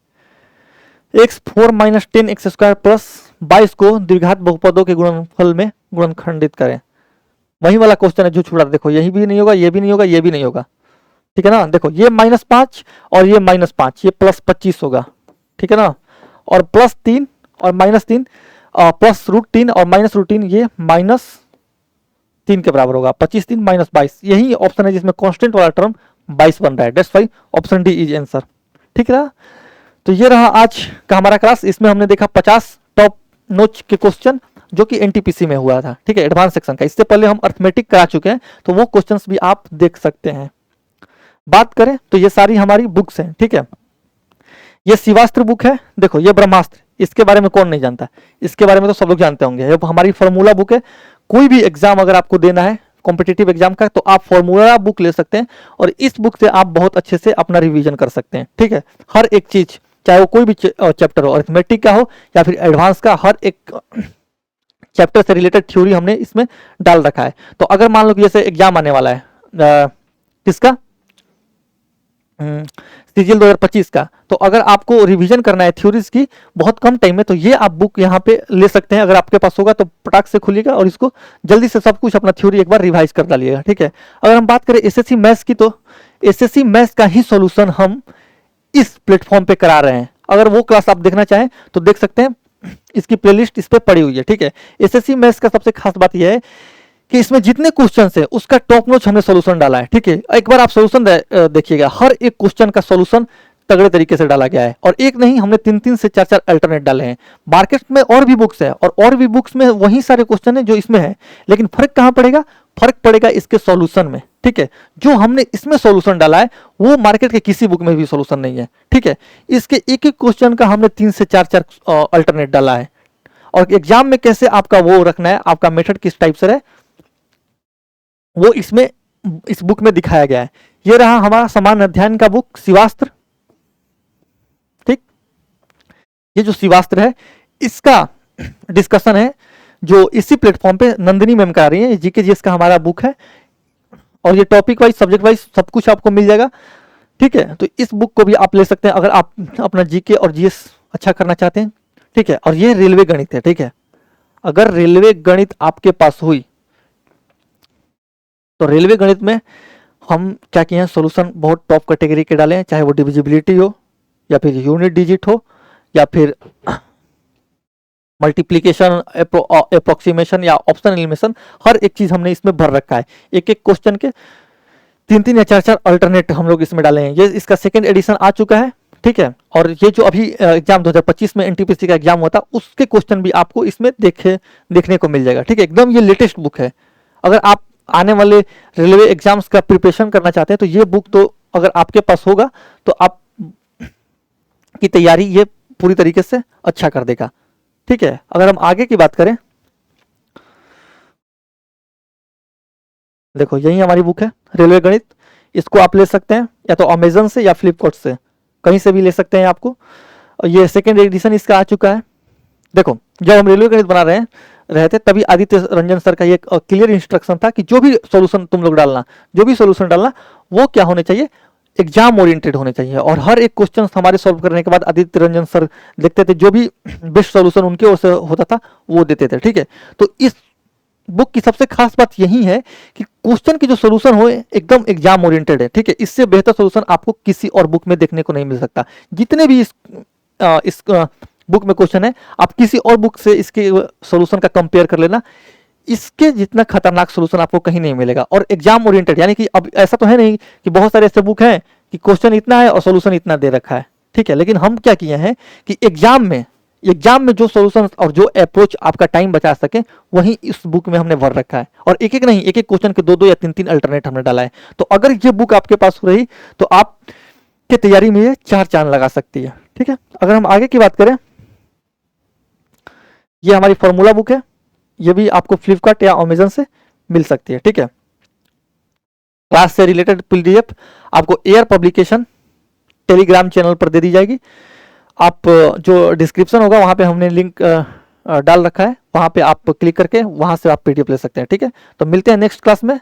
x4 minus 10 x square plus 22 को द्विघात बहुपदों के गुणनफल में गुणनखंडित करें। वही वाला क्वेश्चन है जो छूटा, देखो यही भी नहीं होगा, ये भी नहीं होगा, ये भी नहीं होगा, ठीक है ना। देखो ये -5 और ये -5, ये +25 होगा, ठीक है ना। और +3 और -3 प्लस √3 और -√3 ये -3 के बराबर होगा, 25 3 -22, यही ऑप्शन है जिसमें कांस्टेंट वाला टर्म 22 बन रहा है। That's why option D is answer, ठीक है ना। तो ये रहा आज का हमारा क्लास। इसमें हमने देखा 50 टॉप नोच के क्वेश्चन जो कि एनटीपीसी में हुआ था, ठीक है, एडवांस सेक्शन का। इससे पहले हम अर्थमेटिक करा चुके हैं, तो वो क्वेश्चंस भी आप देख सकते हैं। बात करें तो ये सारी हमारी बुक्स हैं, ठीक है। ये शिवास्त्र बुक है, देखो ये ब्रह्मास्त्र, इसके बारे में कौन नहीं जानता, इसके बारे में तो सब लोग जानते होंगे। ये हमारी फॉर्मूला बुक है, कोई भी एग्जाम अगर आपको देना है कॉम्पिटिटिव एग्जाम का तो आप फॉर्मूला बुक ले सकते हैं, और इस बुक से आप बहुत अच्छे से अपना रिवीजन कर सकते हैं, ठीक है। हर एक चीज, चाहे वो कोई भी चैप्टर हो, अरिथमेटिक का हो या फिर एडवांस का, हर एक चैप्टर से रिलेटेड थ्योरी हमने इसमें डाल रखा है। तो अगर मान लो कि जैसे एग्जाम आने वाला है किसका, सीजीएल 2025 का, तो अगर आपको रिवीजन करना है थ्योरीज की बहुत कम टाइम में, तो ये आप बुक यहाँ पे ले सकते हैं। अगर आपके पास होगा तो पटाख से खुलिएगा और इसको जल्दी से सब कुछ अपना थ्योरी एक बार रिवाइज कर डालिएगा, ठीक है। अगर हम बात करें एसएससी मैथ्स की, तो एसएससी मैथ्स का ही सॉल्यूशन हम इस प्लेटफॉर्म पे करा रहे हैं। अगर वो क्लास आप देखना चाहें तो देख सकते हैं, इसकी प्लेलिस्ट इस पे पड़ी हुई है, ठीक है। एसएससी मैथ्स का सबसे खास बात यह है कि इसमें जितने क्वेश्चन है उसका टॉप नॉच हमने सॉल्यूशन डाला है, ठीक है। एक बार आप सॉल्यूशन देखिएगा, हर एक क्वेश्चन का सॉल्यूशन तगड़े तरीके से डाला गया है, और एक नहीं हमने 3-3 से 4-4 अल्टरनेट डाले हैं। मार्केट में और भी बुक्स है, और भी बुक्स में वही सारे क्वेश्चन है जो इसमें है, लेकिन फर्क कहां पड़ेगा, फर्क पड़ेगा इसके सॉल्यूशन में, ठीक है। जो हमने इसमें सॉल्यूशन डाला है वो मार्केट के किसी बुक में भी सॉल्यूशन नहीं है, ठीक है। इसके एक एक क्वेश्चन का हमने 3 से 4-4 अल्टरनेट डाला है, और एग्जाम में कैसे आपका वो रखना है, आपका मेथड किस टाइप से है, वो इसमें इस बुक में दिखाया गया है। ये रहा हमारा सामान्य अध्ययन का बुक शिवास्त्र, ठीक। ये जो शिवास्त्र है इसका डिस्कशन है जो इसी प्लेटफॉर्म पे नंदिनी मैम करा रही है। जीके जीएस का हमारा बुक है, और ये टॉपिक वाइज सब्जेक्ट वाइज सब कुछ आपको मिल जाएगा, ठीक है। तो इस बुक को भी आप ले सकते हैं अगर आप अपना जीके और जीएस अच्छा करना चाहते हैं, ठीक है। और ये रेलवे गणित है, ठीक है। अगर रेलवे गणित आपके पास हुई तो रेलवे गणित में हम क्या किए हैं, सॉल्यूशन बहुत टॉप कैटेगरी के डाले हैं, चाहे वो डिविजिबिलिटी हो, या फिर यूनिट डिजिट हो, या फिर मल्टीप्लीकेशन, अप्रोक्सीमेशन या ऑप्शन एलिमिनेशन, हर एक चीज हमने इसमें भर रखा है। एक एक क्वेश्चन के 3-3 या 4-4 अल्टरनेट हम लोग इसमें डाले हैं। ये इसका सेकंड एडिशन आ चुका है, ठीक है। और ये जो अभी एग्जाम 2025 में एनटीपीसी का एग्जाम हुआ था उसके क्वेश्चन भी आपको इसमें देखने को मिल जाएगा, ठीक है। एकदम ये लेटेस्ट बुक है। अगर आप आने वाले रेलवे एग्जाम्स का प्रिपरेशन करना चाहते हैं तो ये बुक तो अगर आपके पास होगा तो आप की तैयारी ये पूरी तरीके से अच्छा कर देगा, ठीक है। अगर हम आगे की बात करें, देखो यही हमारी बुक है रेलवे गणित। इसको आप ले सकते हैं या तो अमेजन से या फ्लिपकार्ट से, कहीं से भी ले सकते हैं आपको। ये सेकेंड एडिशन इसका आ चुका है। देखो जब हम रेलवे गणित बना रहे थे तभी आदित्य रंजन सर का ये क्लियर इंस्ट्रक्शन था कि जो भी सॉल्यूशन तुम लोग डालना, जो भी सॉल्यूशन डालना वो क्या होने चाहिए, एग्जाम ओरिएंटेड होने चाहिए। और हर एक क्वेश्चन हमारे सॉल्व करने के बाद आदित्य रंजन सर देखते थे, जो भी बेस्ट सॉल्यूशन उनके ओर से होता था वो देते थे, ठीक है। तो इस बुक की सबसे खास बात यही है कि क्वेश्चन की जो सॉल्यूशन हो एकदम एग्जाम ओरिएंटेड है, ठीक है। इससे बेहतर सॉल्यूशन आपको किसी और बुक में देखने को नहीं मिल सकता। जितने भी इस बुक में क्वेश्चन है आप किसी और बुक से इसके सॉल्यूशन का कंपेयर कर लेना, इसके जितना खतरनाक सॉल्यूशन आपको कहीं नहीं मिलेगा। और एग्जाम ओरिएंटेड यानी कि अब ऐसा तो है नहीं कि बहुत सारे ऐसे बुक हैं कि क्वेश्चन इतना है और सॉल्यूशन इतना दे रखा है, ठीक है। लेकिन हम क्या किए हैं कि एग्जाम में जो सॉल्यूशन और जो अप्रोच आपका टाइम बचा सके वही इस बुक में हमने भर रखा है। और एक एक नहीं, एक एक क्वेश्चन के 2-2 या 3-3 अल्टरनेट हमने डाला है। तो अगर ये बुक आपके पास रही तो आप की तैयारी में ये 4 चांद लगा सकती है, ठीक है। अगर हम आगे की बात करें, ये हमारी फॉर्मूला बुक है, ये भी आपको फ्लिपकार्ट या अमेजन से मिल सकती है, ठीक है। क्लास से रिलेटेड पीडीएफ आपको एयर पब्लिकेशन टेलीग्राम चैनल पर दे दी जाएगी। आप जो डिस्क्रिप्शन होगा वहां पे हमने लिंक डाल रखा है, वहां पे आप क्लिक करके वहां से आप पीडीएफ ले सकते हैं, ठीक है। तो मिलते हैं नेक्स्ट क्लास में,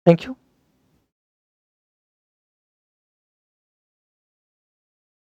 थैंक यू।